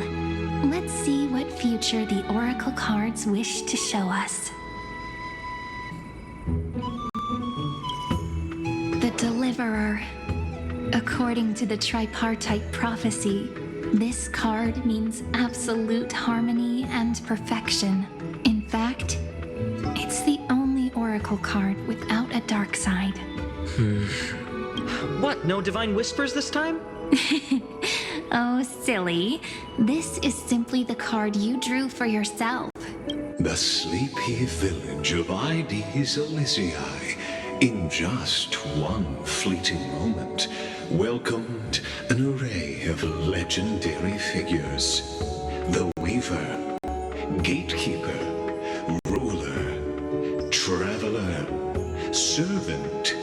S12: Let's see what future the oracle cards wish to show us. The Deliverer. According to the tripartite prophecy, this card means absolute harmony and perfection. In fact, it's the only oracle card without a dark side.
S15: What, no divine whispers this time?
S12: Oh, silly. This is simply the card you drew for yourself.
S9: The sleepy village of Ides Elysiae, in just one fleeting moment, welcomed an array of legendary figures. The Weaver, Gatekeeper, Ruler, Traveler, Servant,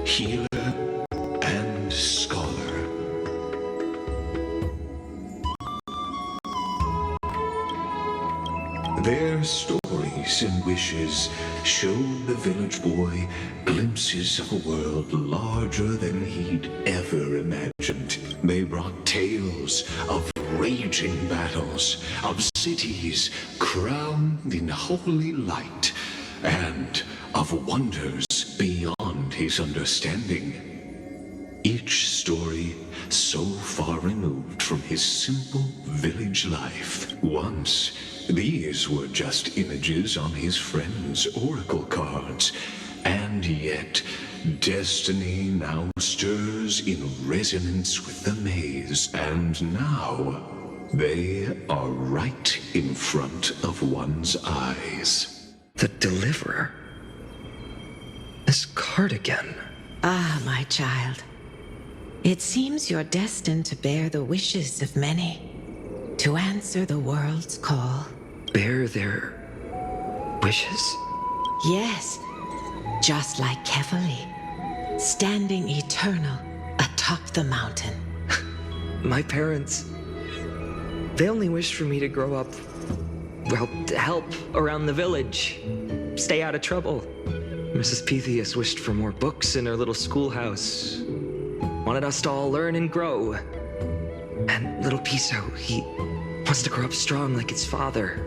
S9: Healer, and Scholar. Their stories and wishes showed the village boy glimpses of a world larger than he'd ever imagined. They brought tales of raging battles, of cities crowned in holy light, and of wonders beyond his understanding. Each story so far removed from his simple village life. Once, these were just images on his friend's oracle cards, and yet destiny now stirs in resonance with the maze, and now they are right in front of one's eyes.
S15: The Deliverer? This card again.
S16: Ah, my child. It seems you're destined to bear the wishes of many, to answer the world's call.
S15: Bear their wishes?
S16: Yes, just like Kefali, standing eternal atop the mountain.
S15: My parents, they only wished for me to grow up, well, to help around the village, stay out of trouble. Mrs. Pythias wished for more books in her little schoolhouse. Wanted us to all learn and grow. And little Piso, he wants to grow up strong like his father,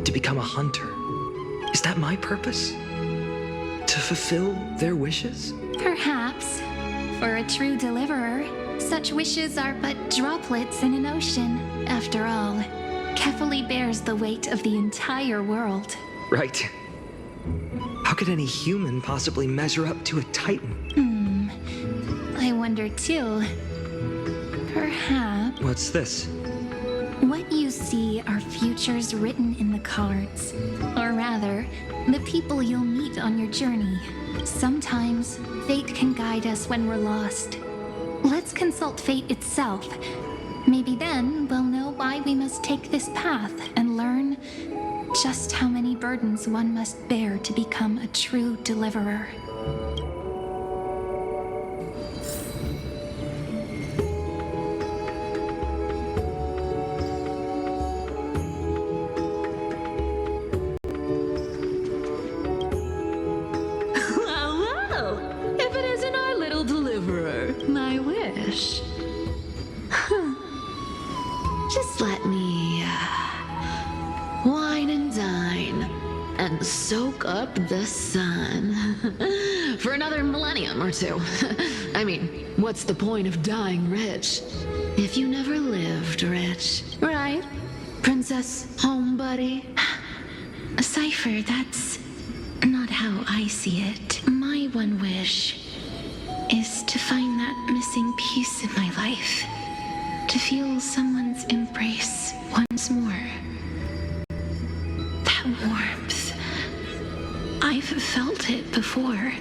S15: to become a hunter. Is that my purpose? To fulfill their wishes?
S12: Perhaps. For a true deliverer, such wishes are but droplets in an ocean. After all, Kefali bears the weight of the entire world.
S15: Right. How could any human possibly measure up to a Titan?
S12: I wonder too. Perhaps
S15: What's this?
S12: what you see are futures written in the cards. Or rather, the people you'll meet on your journey. Sometimes, fate can guide us when we're lost. Let's consult fate itself. Maybe then we'll know why we must take this path and learn just how many burdens one must bear to become a true deliverer.
S13: Well, if it isn't our little deliverer, my wish. Just let me wine and dine and soak up the sun for another millennium or two. I mean, what's the point of dying rich if you never lived rich, right? Princess Homebuddy?
S6: Cypher, that's not how I see it. My one wish is to find that missing piece in my life. To feel someone's embrace once more. That warmth. I've felt it before,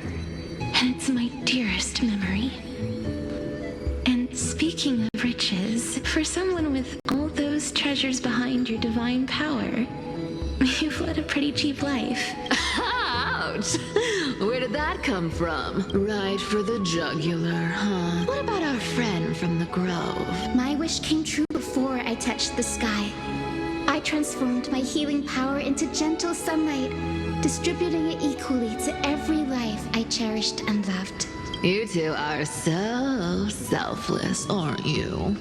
S6: and it's my dearest memory. And speaking of riches, for someone with all those treasures behind your divine power, you've led a pretty cheap life.
S13: Ouch! Where did that come from? Right for the jugular, huh? What about our friend from the Grove?
S5: My wish came true before I touched the sky. I transformed my healing power into gentle sunlight, distributing it equally to every life I cherished and loved.
S13: You two are so selfless, aren't you?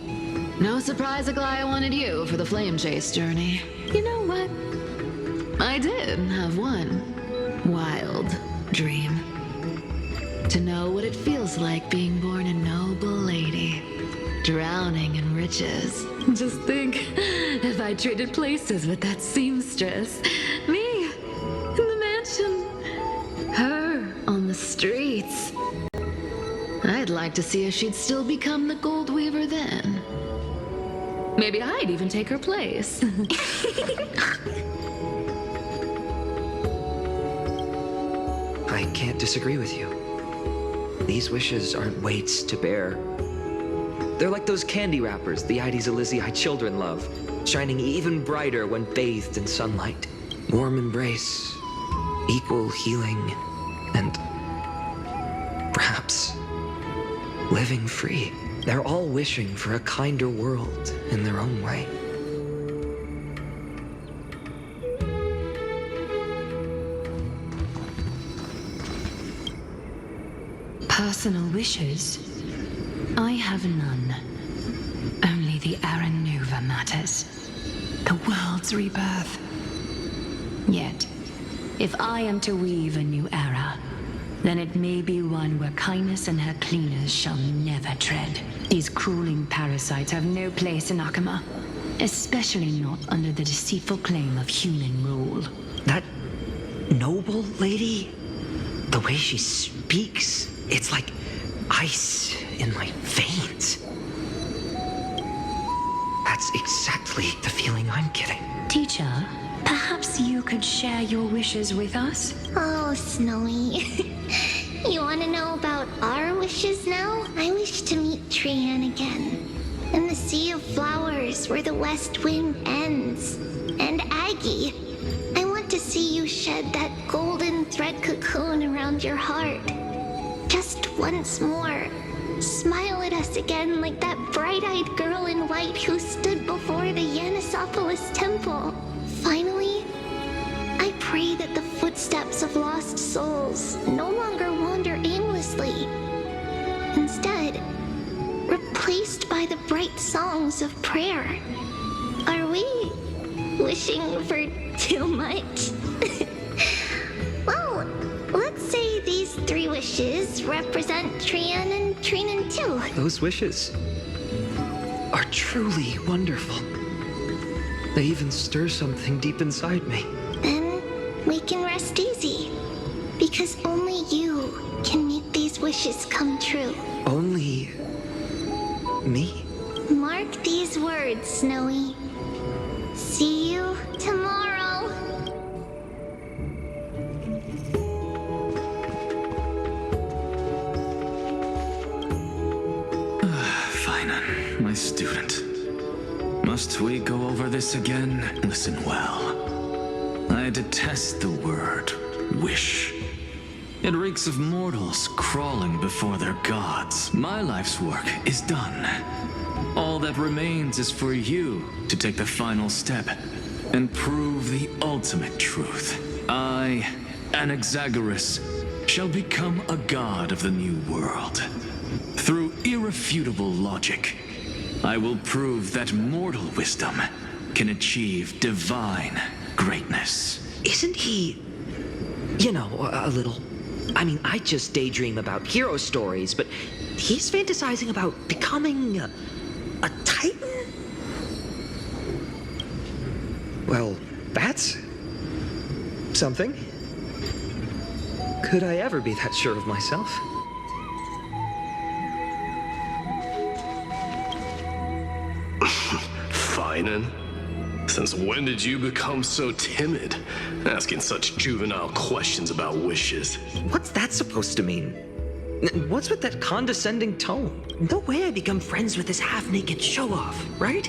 S13: No surprise Aglaia wanted you for the flame chase journey. You know what? I did have one wild dream. To know what it feels like being born a noble lady, drowning in riches. Just think, if I traded places with that seamstress, me in the mansion, her on the streets. I'd like to see if she'd still become the gold weaver then. Maybe I'd even take her place.
S15: I can't disagree with you. These wishes aren't weights to bear. They're like those candy wrappers the Ides Elysiae children love, shining even brighter when bathed in sunlight. Warm embrace, equal healing, and perhaps living free. They're all wishing for a kinder world in their own way.
S6: Personal wishes? I have none. Only the Aranova matters. The world's rebirth. Yet, if I am to weave a new era, then it may be one where kindness and her cleaners shall never tread. These crawling parasites have no place in Akama, especially not under the deceitful claim of human rule.
S15: That noble lady, the way she speaks, it's like ice in my veins. That's exactly the feeling I'm getting.
S6: Teacher, perhaps you could share your wishes with us?
S5: Oh, Snowy. You want to know about our wishes now? I wish to meet Trian again. In the sea of flowers where the west wind ends. And Aggie, I want to see you shed that golden thread cocoon around your heart. Just once more. Smile at us again like that bright-eyed girl in white who stood before the Yanisopolis temple. Finally, I pray that the footsteps footsteps of lost souls no longer wander aimlessly. Instead, replaced by the bright songs of prayer. Are we wishing for too much? Well, let's say these 3 wishes represent Trian and Trinan too.
S15: Those wishes are truly wonderful. They even stir something deep inside me.
S5: Then we can rest easy, because only you can make these wishes come true.
S15: Only me?
S5: Mark these words, Snowy. See you tomorrow.
S10: Finan, my student. Must we go over this again? Listen well. I detest the word wish. It reeks of mortals crawling before their gods. My life's work is done. All that remains is for you to take the final step and prove the ultimate truth. I, Anaxagoras, shall become a god of the new world. Through irrefutable logic, I will prove that mortal wisdom can achieve divine greatness.
S15: Isn't he, you know, a little... I mean, I just daydream about hero stories, but he's fantasizing about becoming a titan? Well, that's something. Could I ever be that sure of myself?
S11: Finan? Since when did you become so timid? Asking such juvenile questions about wishes.
S15: What's that supposed to mean? What's with that condescending tone? No way I become friends with this half-naked show-off, right?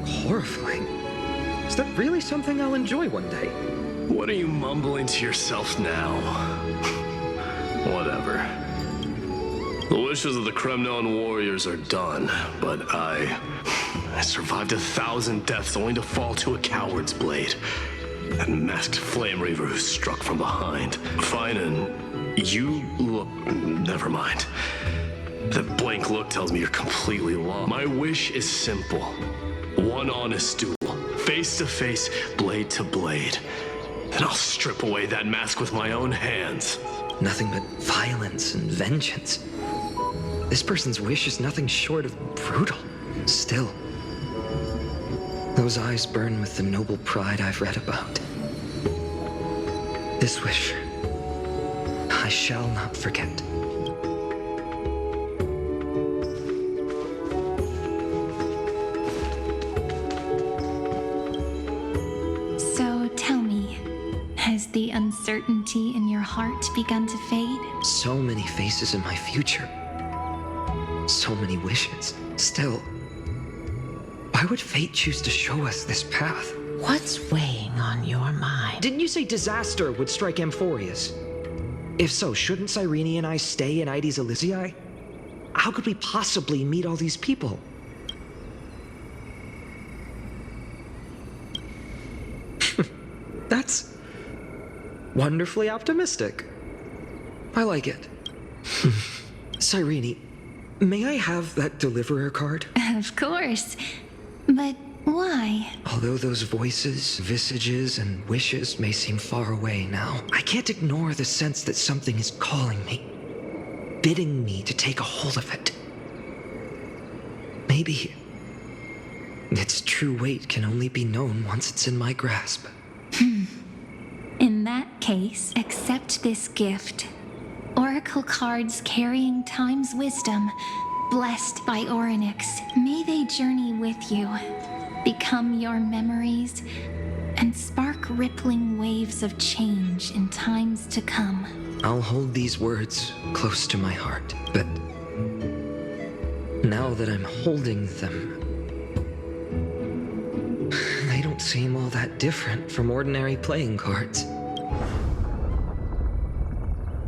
S15: Horrifying. Is that really something I'll enjoy one day?
S11: What are you mumbling to yourself now? Whatever. The wishes of the Kremnon warriors are done, but I survived 1,000 deaths only to fall to a coward's blade. That masked flame reaver who struck from behind. Finan, you look... Never mind. That blank look tells me you're completely lost. My wish is simple. One honest duel. Face to face, blade to blade. Then I'll strip away that mask with my own hands.
S15: Nothing but violence and vengeance. This person's wish is nothing short of brutal. Still, those eyes burn with the noble pride I've read about. This wish, I shall not forget.
S12: So tell me, has the uncertainty in your heart begun to fade?
S15: So many faces in my future. So many wishes. Still, why would fate choose to show us this path?
S16: What's weighing on your mind?
S15: Didn't you say disaster would strike Amphoreus? If so, shouldn't Cyrene and I stay in Ides Elysiae? How could we possibly meet all these people? That's wonderfully optimistic. I like it. Cyrene, may I have that deliverer card?
S12: Of course. But why?
S15: Although those voices, visages, and wishes may seem far away now, I can't ignore the sense that something is calling me, bidding me to take a hold of it. Maybe its true weight can only be known once it's in my grasp.
S12: In that case, accept this gift. Oracle cards carrying time's wisdom, blessed by Orynyx. May they journey with you, become your memories, and spark rippling waves of change in times to come.
S15: I'll hold these words close to my heart, but now that I'm holding them, they don't seem all that different from ordinary playing cards.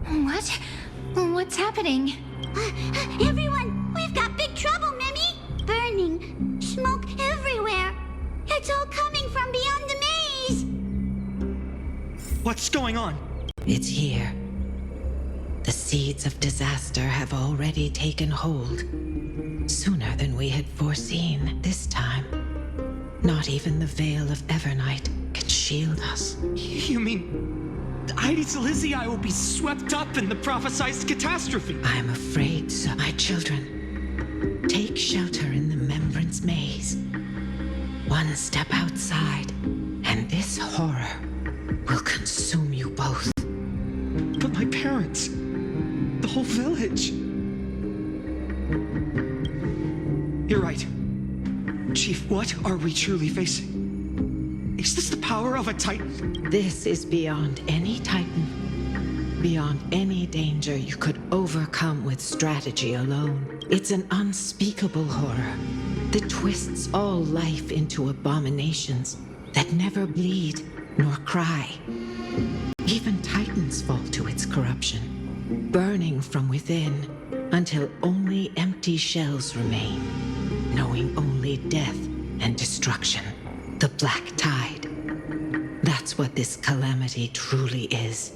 S12: What? What's happening?
S5: Everyone, we've got big trouble, Mimi! Burning, smoke everywhere. It's all coming from beyond the maze!
S15: What's going on?
S16: It's here. The seeds of disaster have already taken hold. Sooner than we had foreseen this time. Not even the veil of Evernight can shield us.
S15: You mean Heidi's Elysiae will be swept up in the prophesied catastrophe?
S16: I'm afraid so. My children, take shelter in the Remembrance Maze. One step outside, and this horror will consume you both.
S15: But my parents, the whole village. You're right. Chief, what are we truly facing? Is this the power of a Titan?
S16: This is beyond any Titan. Beyond any danger you could overcome with strategy alone. It's an unspeakable horror that twists all life into abominations that never bleed nor cry. Even Titans fall to its corruption, burning from within until only empty shells remain, knowing only death and destruction. The Black Tide. That's what this calamity truly is.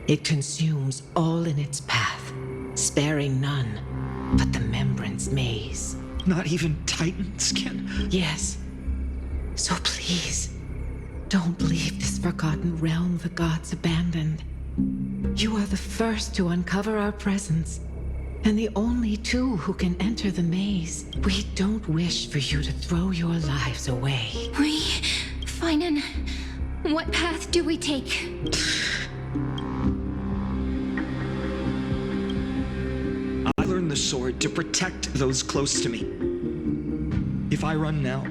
S16: It consumes all in its path, sparing none but the Remembrance Maze.
S15: Not even Titans can?
S16: Yes. So please, don't leave this forgotten realm the gods abandoned. You are the first to uncover our presence, and the only two who can enter the maze. We don't wish for you to throw your lives away.
S12: Finan, what path do we take?
S15: I learned the sword to protect those close to me. If I run now,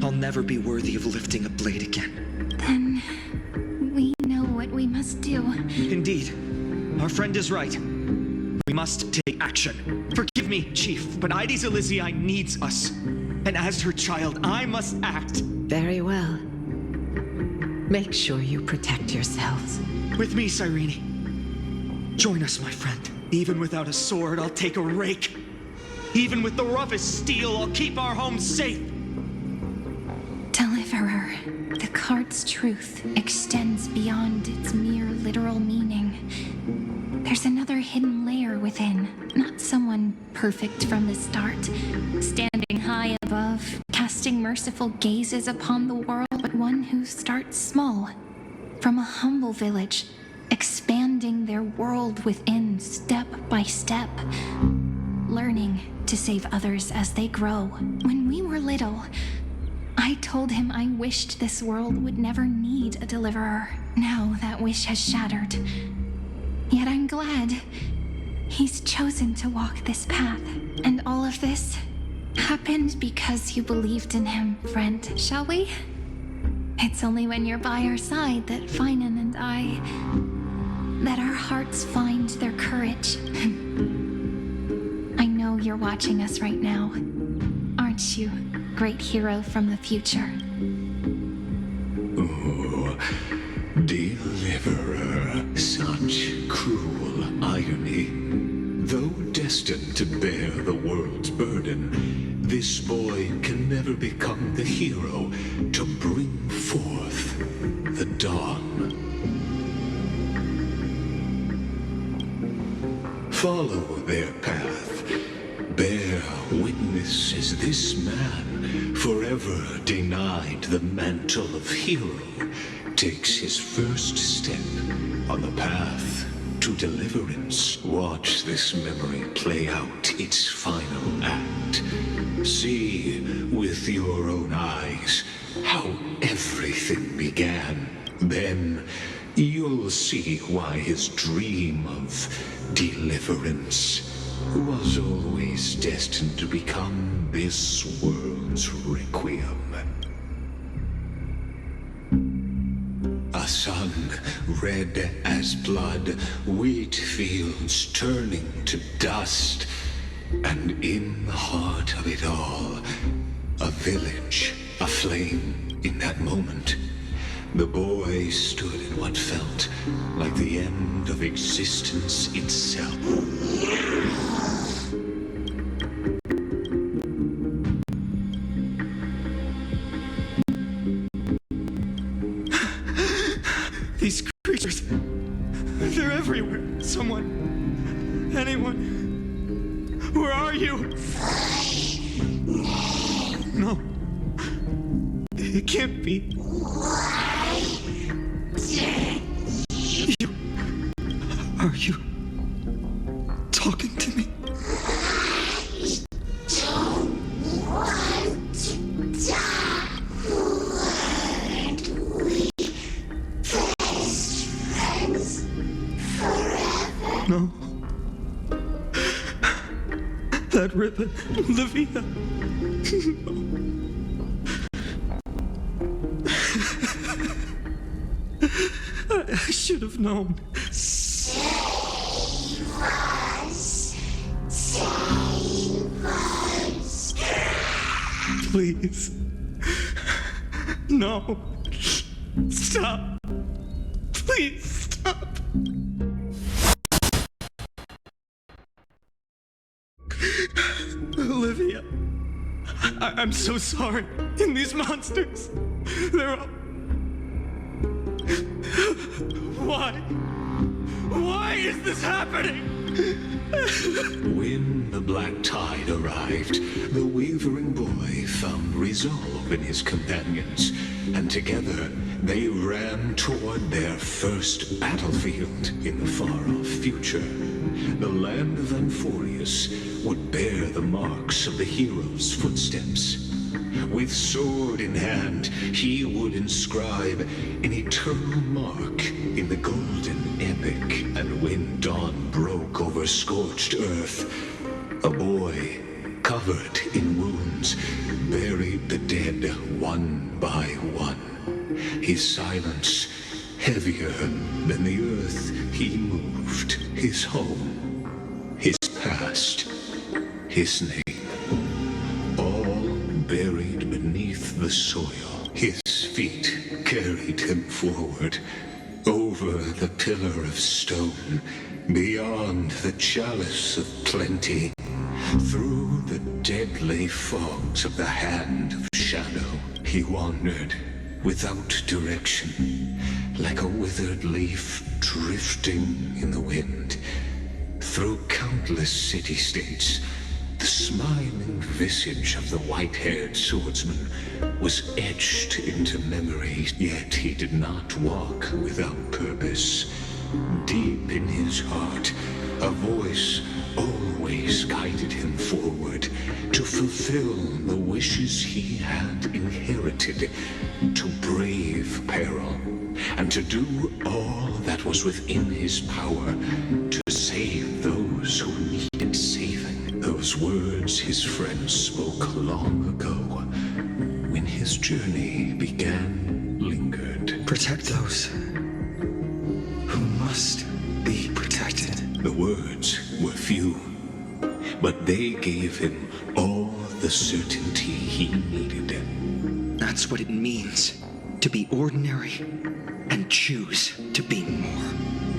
S15: I'll never be worthy of lifting a blade again.
S12: Then we know what we must do.
S15: Indeed, our friend is right. We must take action. Forgive me, Chief, but Heidi's Elysiae needs us. And as her child, I must act.
S16: Very well. Make sure you protect yourselves.
S15: With me, Cyrene. Join us, my friend. Even without a sword, I'll take a rake. Even with the roughest steel, I'll keep our home safe.
S12: Deliverer, the card's truth extends beyond its mere literal meaning. There's another hidden layer within, not someone perfect from the start, standing high above, casting merciful gazes upon the world, but one who starts small, from a humble village, expanding their world within step by step, learning to save others as they grow. When we were little, I told him I wished this world would never need a deliverer. Now that wish has shattered. Yet I'm glad he's chosen to walk this path. And all of this happened because you believed in him, friend, shall we? It's only when you're by our side that Finan and I, that our hearts find their courage. I know you're watching us right now, aren't you, great hero from the future?
S9: Oh, Deliverer, such cruel irony. Though destined to bear the world's burden, this boy can never become the hero to bring forth the dawn. Follow their path. Bear witness as this man, forever denied the mantle of hero, takes his first step on the path to deliverance. Watch this memory play out its final act. See with your own eyes how everything began. Then you'll see why his dream of deliverance was always destined to become this world's requiem. A sun red as blood, wheat fields turning to dust, and in the heart of it all, a village aflame in that moment. The boy stood in what felt like the end of existence itself.
S1: These creatures, they're everywhere. Someone, anyone, where are you? No, it can't be. Are you talking to me? No. That ribbon, Livia. I should have known. Save us. Save us. Please. No. Stop. Please stop. Olivia, I'm so sorry. And these monsters, they're all... Why? Why is this happening?
S9: When the black tide arrived, the wavering boy found resolve in his companions, and together they ran toward their first battlefield in the far-off future. The land of Amphoreus would bear the marks of the hero's footsteps. With sword in hand, he would inscribe an eternal mark in the golden epic. And when dawn broke over scorched earth, a boy, covered in wounds, buried the dead one by one. His silence heavier than the earth he moved, his home, his past, his name. Buried beneath the soil, his feet carried him forward, over the pillar of stone, beyond the chalice of plenty, through the deadly fogs of the hand of shadow. He wandered without direction, like a withered leaf drifting in the wind, through countless city-states. The smiling visage of the white-haired swordsman was etched into memory, yet he did not walk without purpose. Deep in his heart, a voice always guided him forward to fulfill the wishes he had inherited, to brave peril, and to do all that was within his power to save those who needed saving. Those words his friend spoke long ago, when his journey began, lingered.
S8: Protect those who must be protected.
S9: The words were few, but they gave him all the certainty he needed.
S8: That's what it means to be ordinary and choose to be more.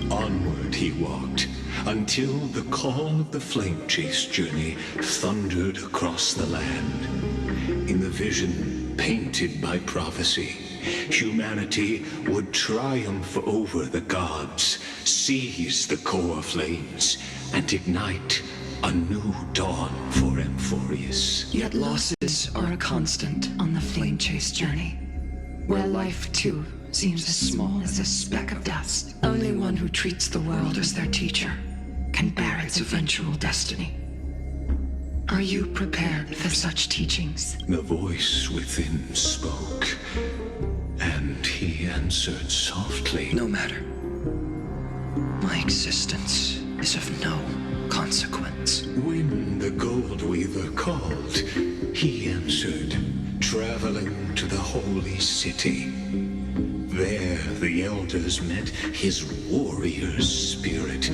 S9: Onward he walked, until the call of the flame chase journey thundered across the land. In the vision painted by prophecy, humanity would triumph over the gods, seize the core flames, and ignite a new dawn for Amphoreus.
S14: Yet losses are a constant on the flame chase journey, where life too seems as small as a speck of dust. Only one who treats the world as their teacher can bear its eventual destiny. Are you prepared for such teachings?
S9: The voice within spoke, and he answered softly.
S8: No matter. My existence is of no consequence.
S9: When the Gold Weaver called, he answered, traveling to the holy city. There the elders met his warrior spirit,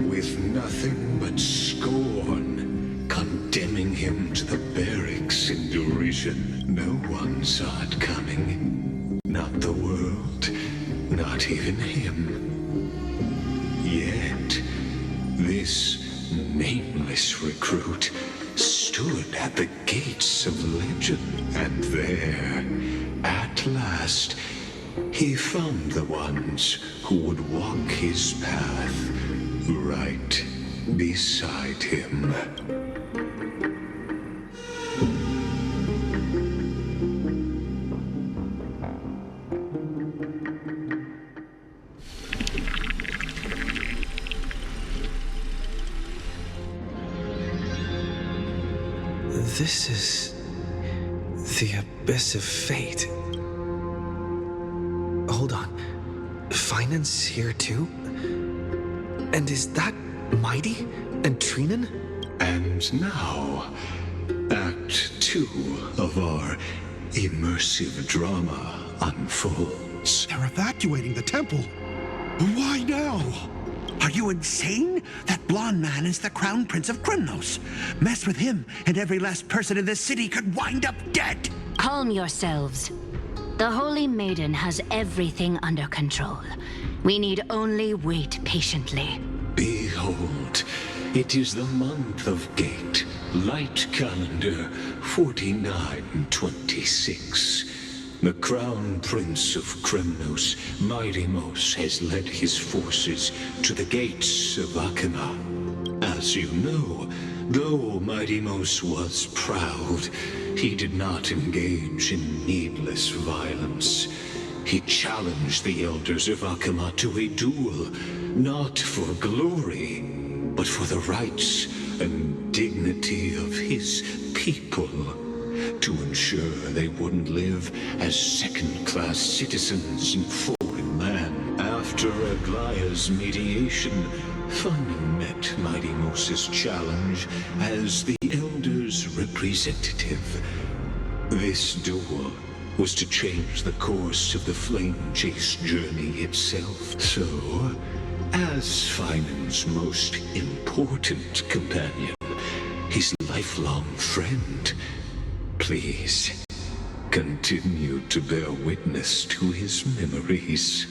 S9: with nothing but scorn, condemning him to the barracks in derision. No one saw it coming. Not the world, not even him. Yet, this nameless recruit stood at the gates of legend, and there, at last, he found the ones who would walk his path right beside him.
S8: This is the abyss of fate. Hold on. Finance here too? And is that Mighty and Trinan?
S9: And now, Act 2 of our immersive drama unfolds.
S17: They're evacuating the temple. Why now? Are you insane? That blonde man is the Crown Prince of Krymnos. Mess with him, and every last person in this city could wind up dead.
S18: Calm yourselves. The Holy Maiden has everything under control. We need only wait patiently.
S9: Behold, it is the month of Gate, light calendar 4926. The Crown Prince of Krymnos, Midimos, has led his forces to the gates of Akima. As you know, though Midimos was proud, he did not engage in needless violence. He challenged the elders of Akima to a duel, not for glory, but for the rights and dignity of his people, to ensure they wouldn't live as second-class citizens in foreign land. After Aglaya's mediation, Fun met Midimos' challenge as the Elder's representative. This duel was to change the course of the Flame Chase journey itself. So, as Finan's most important companion, his lifelong friend, please continue to bear witness to his memories.